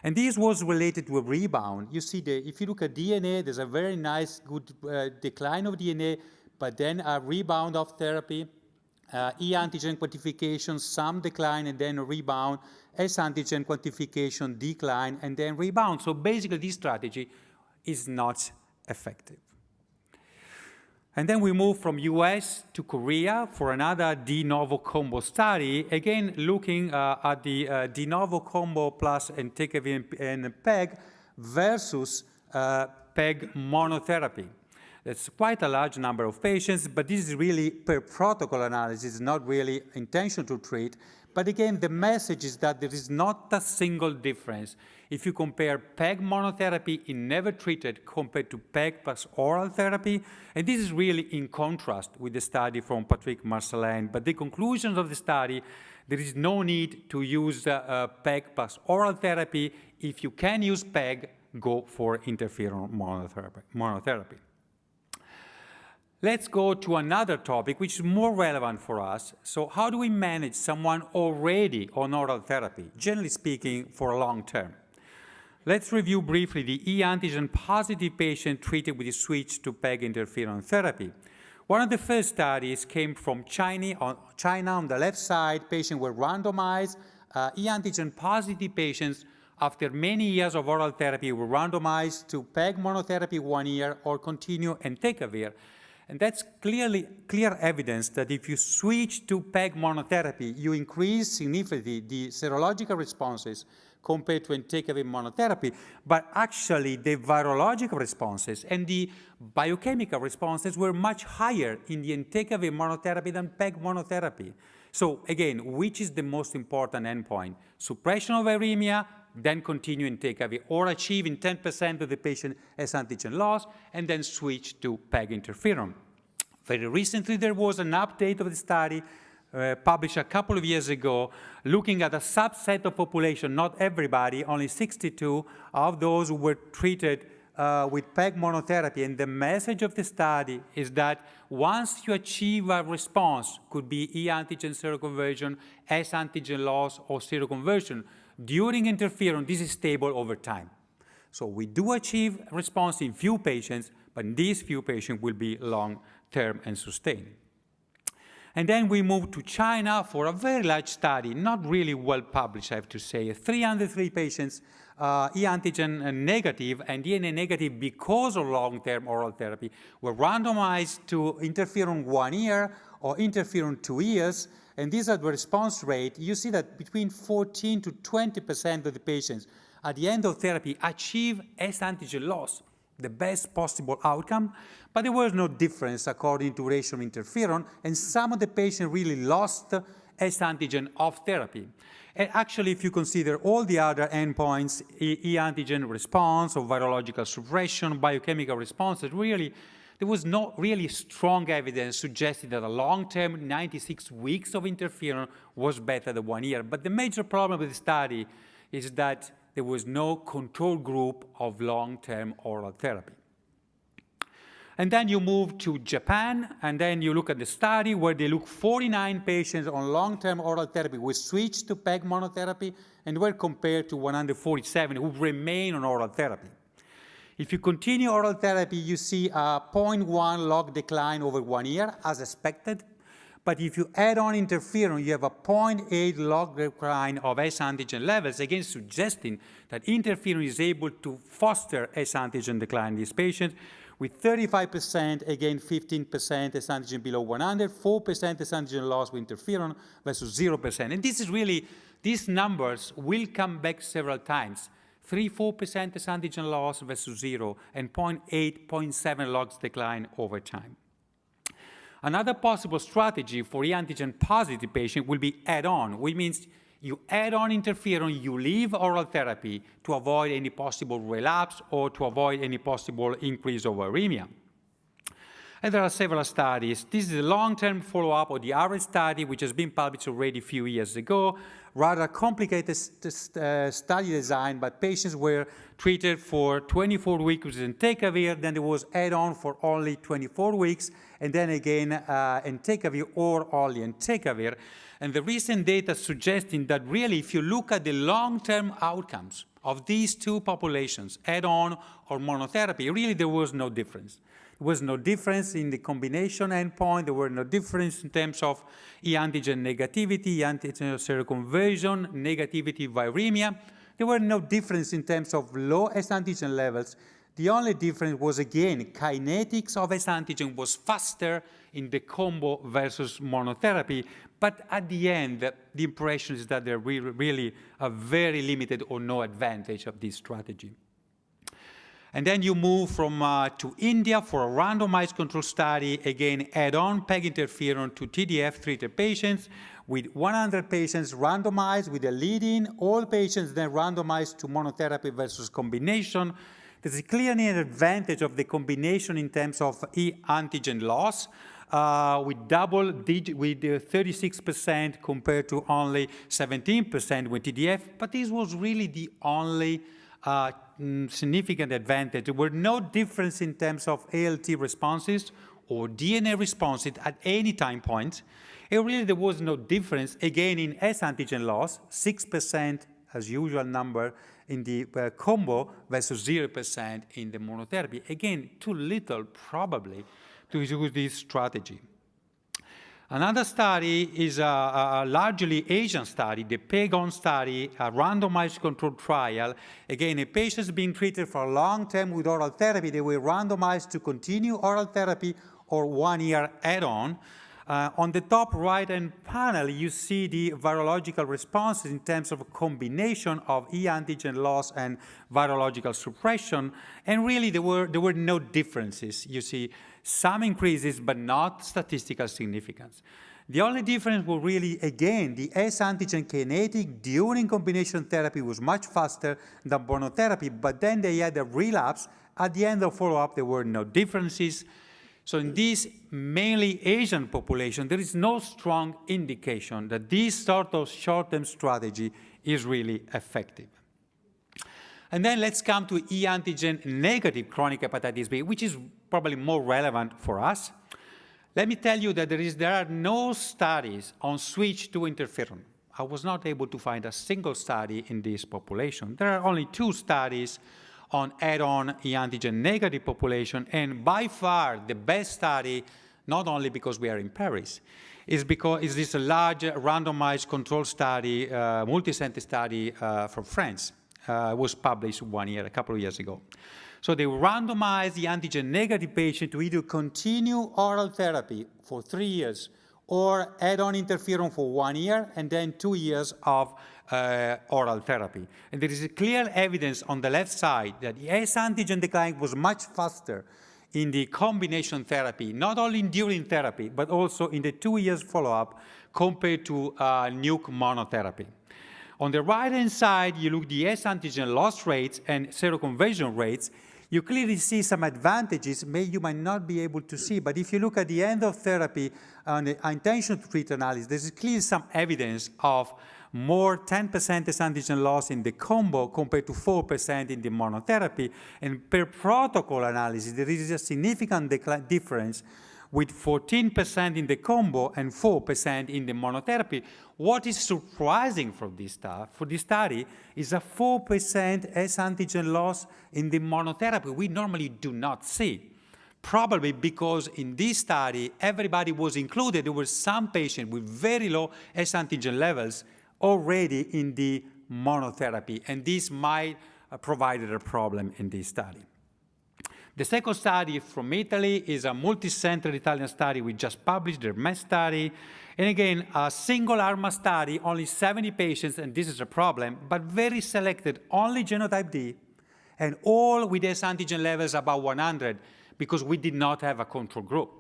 And this was related to a rebound. You see, if you look at DNA, there's a very nice, good decline of DNA, but then a rebound of therapy, E antigen quantification, some decline and then a rebound, S antigen quantification, decline, and then rebound. So basically this strategy is not effective. And then we move from US to Korea for another de novo combo study, again looking at the de novo combo plus entecavir and PEG versus PEG monotherapy. It's quite a large number of patients, but this is really per protocol analysis, not really intention to treat. But again, the message is that there is not a single difference if you compare PEG monotherapy in never treated compared to PEG plus oral therapy. And this is really in contrast with the study from Patrick Marcelin. But the conclusions of the study, there is no need to use PEG plus oral therapy. If you can use PEG, go for interferon monotherapy. Let's go to another topic which is more relevant for us. So how do we manage someone already on oral therapy, generally speaking, for a long term? Let's review briefly the E antigen positive patient treated with a switch to PEG interferon therapy. One of the first studies came from China. On the left side, patients were randomized. E antigen positive patients, after many years of oral therapy, were randomized to PEG monotherapy 1 year or continue entecavir. And that's clear evidence that if you switch to PEG monotherapy, you increase significantly the serological responses compared to entecavir monotherapy, but actually the virological responses and the biochemical responses were much higher in the entecavir monotherapy than PEG monotherapy. So again, which is the most important endpoint? Suppression of viremia, then continue entecavir, or achieve in 10% of the patient S antigen loss, and then switch to PEG interferon. Very recently, there was an update of the study published a couple of years ago, looking at a subset of population, not everybody, only 62 of those who were treated with PEG monotherapy. And the message of the study is that once you achieve a response, could be E antigen seroconversion, S antigen loss, or seroconversion, during interferon, this is stable over time. So we do achieve response in few patients, but these few patients will be long-term and sustained. And then we move to China for a very large study, not really well published, I have to say. 303 patients, E antigen negative and DNA negative because of long-term oral therapy, were randomized to interferon 1 year or interferon 2 years. And these are the response rate. You see that between 14 to 20% of the patients at the end of therapy achieve S antigen loss, the best possible outcome, but there was no difference according to ratio of interferon, and some of the patients really lost S antigen of therapy. And actually, if you consider all the other endpoints, E antigen response or virological suppression, biochemical responses, really, there was no really strong evidence suggesting that a long-term 96 weeks of interferon was better than 1 year. But the major problem with the study is that there was no control group of long-term oral therapy. And then you move to Japan, and then you look at the study where they look 49 patients on long-term oral therapy who switched to PEG monotherapy and were compared to 147 who remain on oral therapy. If you continue oral therapy, you see a 0.1 log decline over 1 year, as expected. But if you add on interferon, you have a 0.8 log decline of S antigen levels, again suggesting that interferon is able to foster S antigen decline in these patients, with 35%, again 15% S antigen below 100, 4% S antigen loss with interferon versus 0%. And this is really, these numbers will come back several times. 3-4% S antigen loss versus 0, and 0.8, 0.7 logs decline over time. Another possible strategy for e-antigen positive patient will be add-on, which means you add on interferon, you leave oral therapy to avoid any possible relapse or to avoid any possible increase of viremia. And there are several studies. This is a long-term follow-up of the ARES study, which has been published already a few years ago. Rather complicated study design, but patients were treated for 24 weeks with entecavir, then there was add-on for only 24 weeks, and then again entecavir or only entecavir. And the recent data suggesting that really, if you look at the long-term outcomes of these two populations, add-on or monotherapy, really there was no difference. There was no difference in the combination endpoint. There were no difference in terms of e-antigen negativity, e-antigen seroconversion, negativity, viremia. There were no difference in terms of low S antigen levels. The only difference was, again, kinetics of S antigen was faster in the combo versus monotherapy. But at the end, the impression is that there really a very limited or no advantage of this strategy. And then you move from to India for a randomized control study, again, add-on PEG interferon to TDF-treated patients, with 100 patients randomized with a lead-in, all patients then randomized to monotherapy versus combination. There's clearly an advantage of the combination in terms of e-antigen loss, with double digit, with 36% compared to only 17% with TDF, but this was really the only significant advantage. There were no difference in terms of ALT responses or DNA responses at any time point. And really there was no difference, again, in S antigen loss, 6% as usual number in the combo versus 0% in the monotherapy. Again, too little probably to use this strategy. Another study is a largely Asian study, the PEG-ON study, a randomized controlled trial. Again, patients being treated for a long time with oral therapy, they were randomized to continue oral therapy or 1 year add-on. On the top right-hand panel, you see the virological responses in terms of a combination of e-antigen loss and virological suppression. And really, there were no differences. You see some increases, but not statistical significance. The only difference was really, again, the S antigen kinetic during combination therapy was much faster than monotherapy, but then they had a relapse. At the end of follow-up, there were no differences. So in this mainly Asian population, there is no strong indication that this sort of short-term strategy is really effective. And then let's come to e-antigen negative chronic hepatitis B, which is probably more relevant for us. Let me tell you that there are no studies on switch to interferon. I was not able to find a single study in this population. There are only 2 studies on add-on e-antigen negative population, and by far the best study, not only because we are in Paris, is this a large randomized control study, multi-center study from France. Was published a couple of years ago. So they randomized the antigen negative patient to either continue oral therapy for 3 years or add on interferon for 1 year and then 2 years of oral therapy. And there is a clear evidence on the left side that the S antigen decline was much faster in the combination therapy, not only during therapy, but also in the 2 years follow-up compared to nuke monotherapy. On the right-hand side, you look at the S antigen loss rates and seroconversion rates. You clearly see some advantages you might not be able to see. But if you look at the end of therapy on the intention to treat analysis, there's clearly some evidence of more 10% S antigen loss in the combo compared to 4% in the monotherapy. And per protocol analysis, there is a significant difference with 14% in the combo and 4% in the monotherapy. What is surprising for this study is a 4% S antigen loss in the monotherapy we normally do not see. probably because in this study, everybody was included. There were some patients with very low S antigen levels already in the monotherapy, and this might provide a problem in this study. The second study from Italy is a multi-center Italian study we just published, the MES study. And again, a single-arm study, only 70 patients, and this is a problem, but very selected, only genotype D, and all with S antigen levels about 100, because we did not have a control group.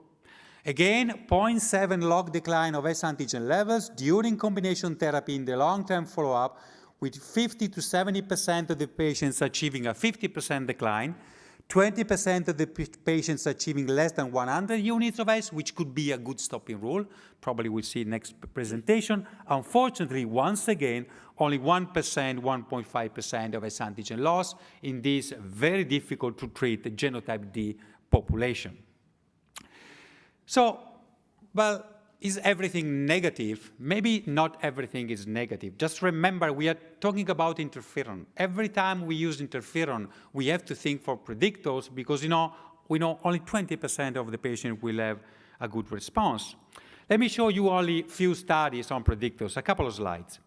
Again, 0.7 log decline of S antigen levels during combination therapy in the long-term follow-up, with 50 to 70% of the patients achieving a 50% decline, 20% of the patients achieving less than 100 units of S, which could be a good stopping rule. Probably we'll see next presentation. Unfortunately, once again, only 1%, 1.5% of S antigen loss in this very difficult to treat genotype D population. So, well, is everything negative? Maybe not everything is negative. Just remember, we are talking about interferon. Every time we use interferon, we have to think for predictors because, we know only 20% of the patient will have a good response. Let me show you only a few studies on predictors, a couple of slides.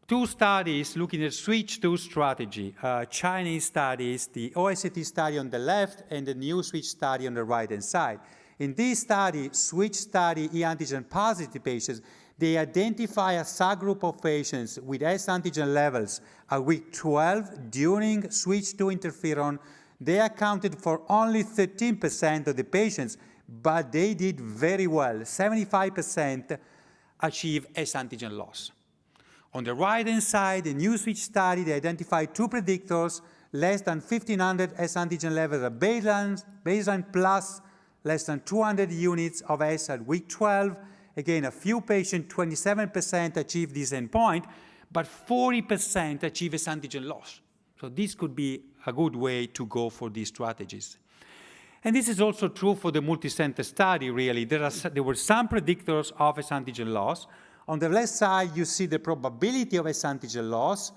Two studies looking at switch to strategy, Chinese studies, the OSCT study on the left and the new switch study on the right-hand side. In this study, switch study E antigen positive patients, they identify a subgroup of patients with S antigen levels at week 12 during switch to interferon. They accounted for only 13% of the patients, but they did very well. 75% achieve S antigen loss. On the right-hand side, the new switch study, they identified two predictors, less than 1,500 S antigen levels at baseline plus less than 200 units of S at week 12. Again, a few patients, 27% achieve this endpoint, but 40% achieve S antigen loss. So this could be a good way to go for these strategies. And this is also true for the multicenter study, really. There were some predictors of S antigen loss. On the left side, you see the probability of S antigen loss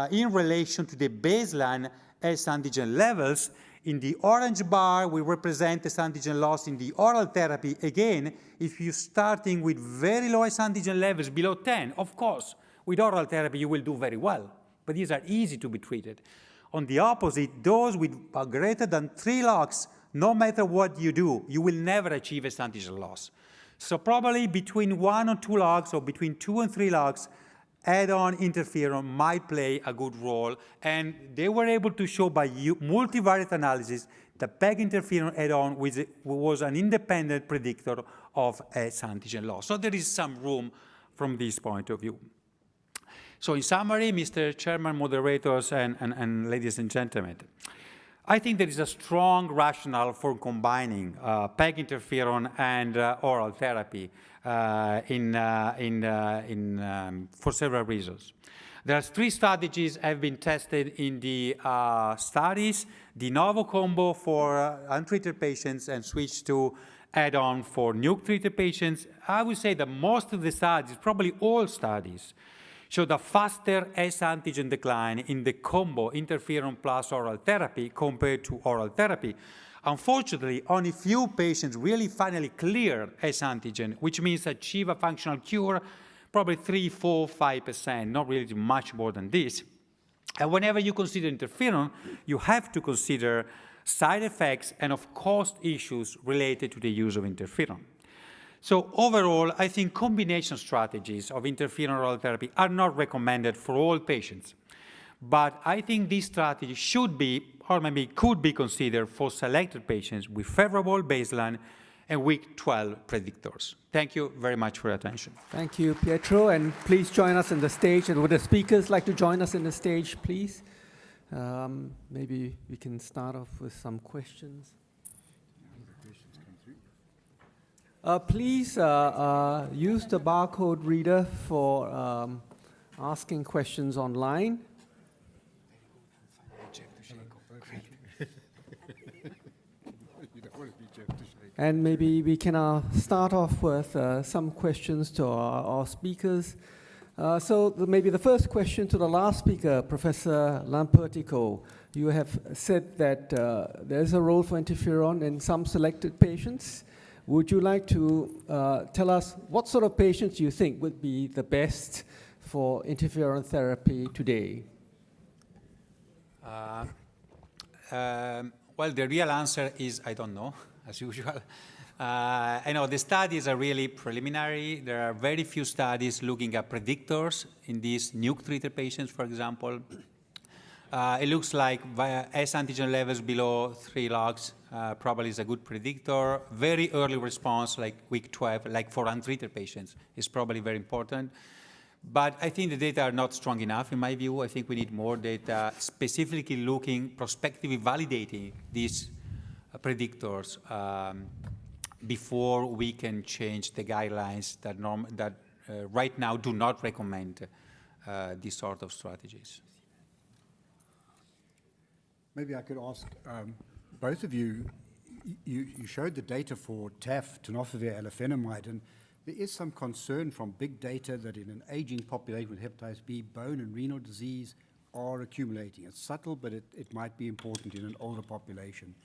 in relation to the baseline S antigen levels. In the orange bar, we represent S antigen loss in the oral therapy. Again, if you're starting with very low S antigen levels below 10, of course, with oral therapy, you will do very well. But these are easy to be treated. On the opposite, those with greater than 3 logs, no matter what you do, you will never achieve S antigen loss. So probably between 1 or 2 logs or between 2 and 3 logs, add-on interferon might play a good role, and they were able to show by multivariate analysis that PEG interferon add-on was an independent predictor of S antigen loss. So there is some room from this point of view. So in summary, Mr. Chairman, moderators, and ladies and gentlemen, I think there is a strong rationale for combining PEG interferon and oral therapy for several reasons. There are 3 strategies have been tested in the studies: de novo combo for untreated patients and switch to add-on for nuke-treated patients. I would say that most of the studies, probably all studies, showed a faster S antigen decline in the combo interferon plus oral therapy compared to oral therapy. Unfortunately, only few patients really finally clear S antigen, which means achieve a functional cure, probably 3, 4, 5%, not really much more than this. And whenever you consider interferon, you have to consider side effects and, of course, issues related to the use of interferon. So overall, I think combination strategies of interferon oral therapy are not recommended for all patients. But I think this strategy should be, or maybe could be considered for selected patients with favorable baseline and week 12 predictors. Thank you very much for your attention. Thank you, Pietro, and please join us on the stage. And would the speakers like to join us on the stage, please? Maybe we can start off with some questions. Please use the barcode reader for asking questions online. And maybe we can start off with some questions to our speakers. Maybe the first question to the last speaker, Professor Lampertico. You have said that there is a role for interferon in some selected patients. Would you like to tell us what sort of patients you think would be the best for interferon therapy today? Well, the real answer is I don't know, as usual. I know the studies are really preliminary. There are very few studies looking at predictors in these NUC-treated patients, for example. It looks like S antigen levels below 3 logs probably is a good predictor. Very early response, like week 12, like for untreated patients, is probably very important. But I think the data are not strong enough, in my view. I think we need more data specifically looking, prospectively validating these predictors before we can change the guidelines that right now do not recommend these sort of strategies. Maybe I could ask both of you, you showed the data for TAF, tenofovir, alafenamide, and there is some concern from big data that in an aging population with hepatitis B, bone and renal disease are accumulating. It's subtle, but it might be important in an older population.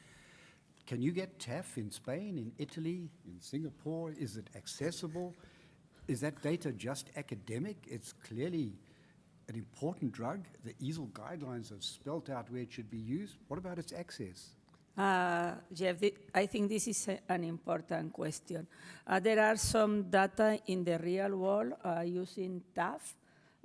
Can you get TAF in Spain, in Italy, in Singapore? Is it accessible? Is that data just academic? It's clearly an important drug. The EASL guidelines have spelt out where it should be used. What about its access? Jeff, I think this is an important question. There are some data in the real world using TAF,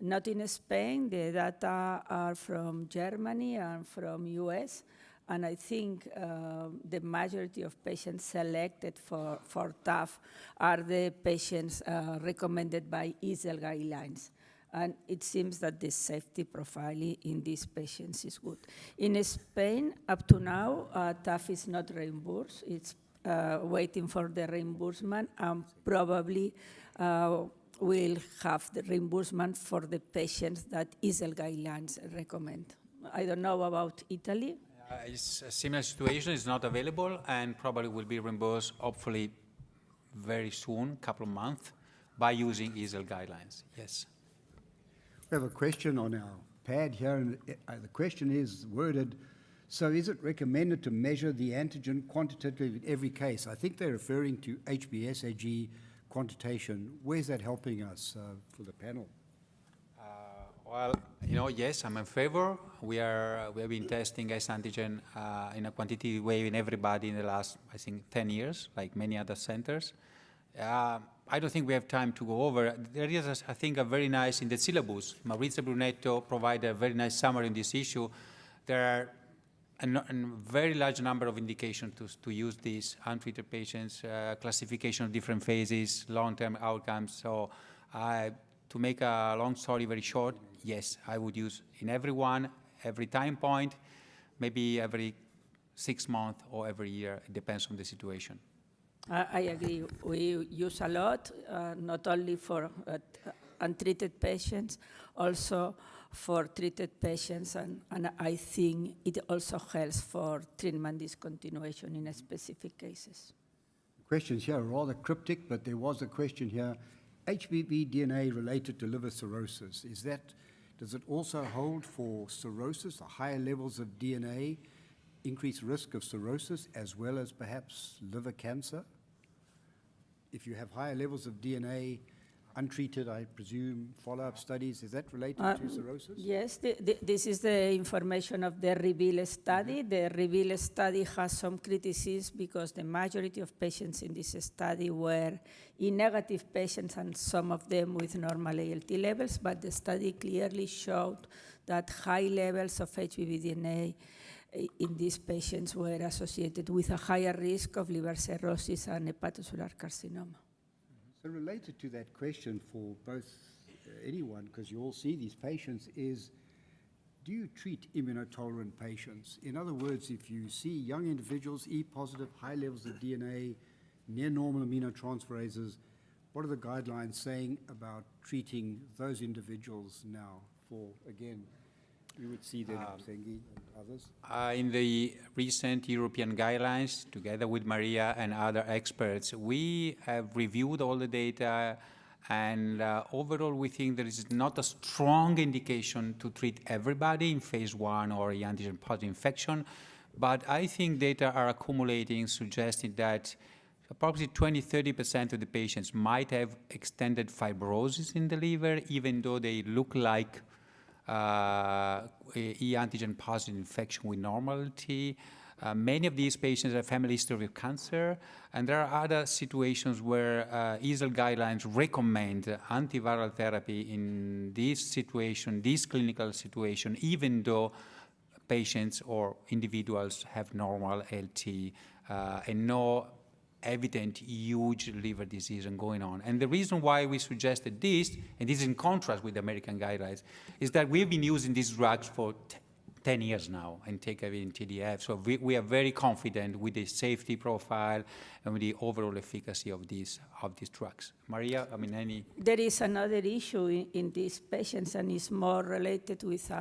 not in Spain. The data are from Germany and from US. And I think the majority of patients selected for TAF are the patients recommended by EASL guidelines. And it seems that the safety profile in these patients is good. In Spain, up to now, TAF is not reimbursed. It's waiting for the reimbursement, and probably will have the reimbursement for the patients that EASL guidelines recommend. I don't know about Italy. It's a similar situation. It's not available and probably will be reimbursed, hopefully very soon, couple of months, by using EASL guidelines. Yes. We have a question on our pad here, and the question is worded, so is it recommended to measure the antigen quantitatively in every case? I think they're referring to HBsAg quantitation. Where's that helping us for the panel? Well, yes, I'm in favor. We have been testing S antigen in a quantitative way in everybody in the last, I think, 10 years, like many other centers. I don't think we have time to go over. There is, I think, a very nice, in the syllabus, Maurizio Brunetto provided a very nice summary on this issue. There are a very large number of indications to use these untreated patients, classification of different phases, long-term outcomes. So to make a long story very short, yes, I would use in everyone, every time point, maybe every 6 months or every year. It depends on the situation. I agree. We use a lot, not only for untreated patients, also for treated patients, and I think it also helps for treatment discontinuation in specific cases. Questions here are rather cryptic, but there was a question here. HBV DNA related to liver cirrhosis, does it also hold for cirrhosis, the higher levels of DNA, increased risk of cirrhosis, as well as perhaps liver cancer? If you have higher levels of DNA, untreated, I presume, follow-up studies, is that related to cirrhosis? Yes, this is the information of the REVEAL study. The REVEAL study has some criticism because the majority of patients in this study were E-negative patients and some of them with normal ALT levels, but the study clearly showed that high levels of HBV DNA in these patients were associated with a higher risk of liver cirrhosis and hepatocellular carcinoma. So related to that question for both anyone, because you all see these patients, is do you treat immunotolerant patients? In other words, if you see young individuals, E-positive, high levels of DNA, near normal aminotransferases, what are the guidelines saying about treating those individuals now for, again, you would see them, Sengi and others? In the recent European guidelines, together with Maria and other experts, we have reviewed all the data And overall, we think there is not a strong indication to treat everybody in phase 1 or e antigen positive infection. But I think data are accumulating, suggesting that approximately 20–30% of the patients might have extended fibrosis in the liver, even though they look like e antigen positive infection with normality. Many of these patients have family history of cancer, and there are other situations where EASL guidelines recommend antiviral therapy in this situation, this clinical situation, even though patients or individuals have normal LT and no evident huge liver disease going on. And the reason why we suggested this, and this is in contrast with the American guidelines, is that we've been using these drugs for 10 years now, and TKV and TDF. So we are very confident with the safety profile and with the overall efficacy of these drugs. Maria, I mean, any? There is another issue in these patients, and it's more related with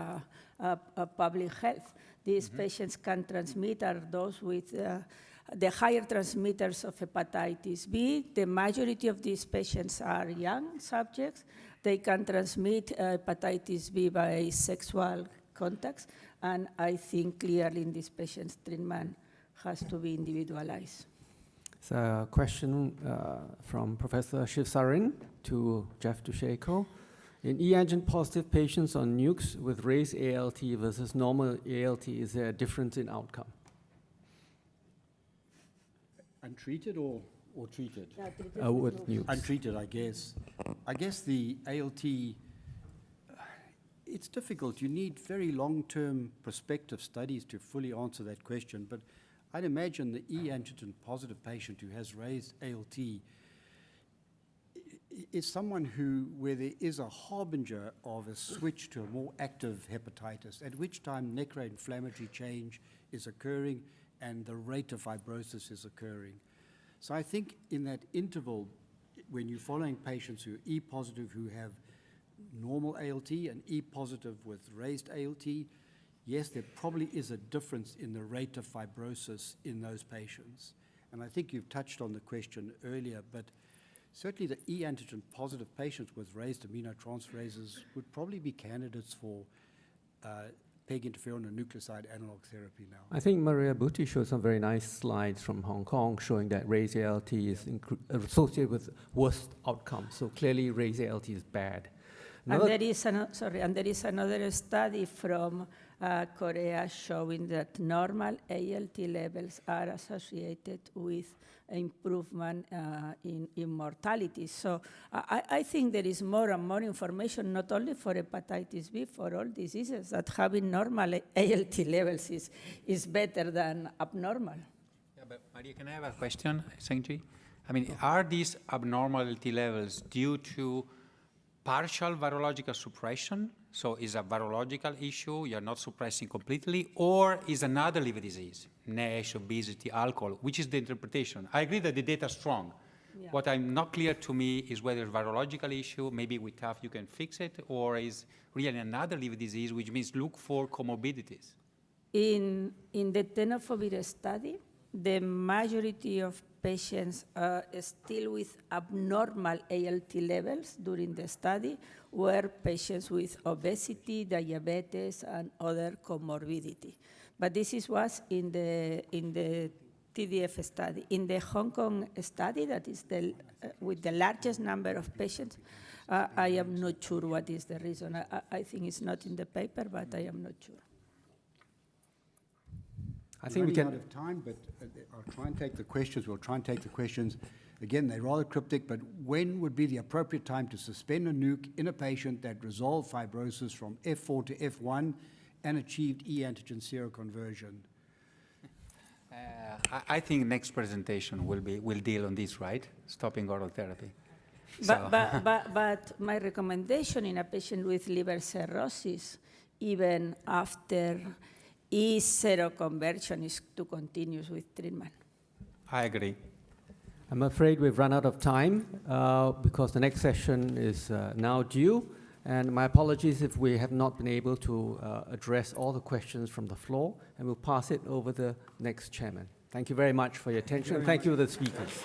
public health. These patients can transmit, are those with the higher transmitters of hepatitis B. The majority of these patients are young subjects. They can transmit hepatitis B by sexual contacts, and I think clearly in these patients, treatment has to be individualized. So a question from Professor Shivsarin to Jeff Dusheko. In e-antigen positive patients on NUCs with raised ALT versus normal ALT, is there a difference in outcome? Untreated or treated? With NUCs. Untreated, I guess. I guess the ALT, it's difficult. You need very long-term prospective studies to fully answer that question, but I'd imagine the e-antigen positive patient who has raised ALT is someone where there is a harbinger of a switch to a more active hepatitis, at which time necroinflammatory change is occurring and the rate of fibrosis is occurring. So I think in that interval, when you're following patients who are E-positive who have normal ALT and E-positive with raised ALT, yes, there probably is a difference in the rate of fibrosis in those patients. And I think you've touched on the question earlier, but certainly the e-antigen positive patients with raised aminotransferases would probably be candidates for PEG interferon and nucleoside analog therapy now. I think Maria Butti showed some very nice slides from Hong Kong showing that raised ALT is associated with worst outcomes. So clearly raised ALT is bad. And there is another study from Korea showing that normal ALT levels are associated with improvement in mortality. So I think there is more and more information, not only for hepatitis B, for all diseases, that having normal ALT levels is better than abnormal. Yeah, but Maria, can I have a question, Sengji? I mean, are these abnormal ALT levels due to partial virological suppression? So is a virological issue, you're not suppressing completely, or is another liver disease, NASH, obesity, alcohol, which is the interpretation? I agree that the data is strong. Yeah. What I'm not clear to me is whether it's a virological issue, maybe with TAF you can fix it, or is really another liver disease, which means look for comorbidities. In the tenofovir study, the majority of patients still with abnormal ALT levels during the study were patients with obesity, diabetes, and other comorbidity. But this was in the TDF study. In the Hong Kong study, that is with the largest number of patients, I am not sure what is the reason. I think it's not in the paper, but I am not sure. I think we can. We're running out of time, but I'll try and take the questions. We'll try and take the questions. Again, they're rather cryptic, but when would be the appropriate time to suspend a nuke in a patient that resolved fibrosis from F4 to F1 and achieved e-antigen seroconversion? I think next presentation will deal on this, right? Stopping oral therapy. But my recommendation in a patient with liver cirrhosis, even after seroconversion, is to continue with treatment. I agree. I'm afraid we've run out of time because the next session is now due. And my apologies if we have not been able to address all the questions from the floor. And we'll pass it over the next chairman. Thank you very much for your attention. And thank you to the speakers.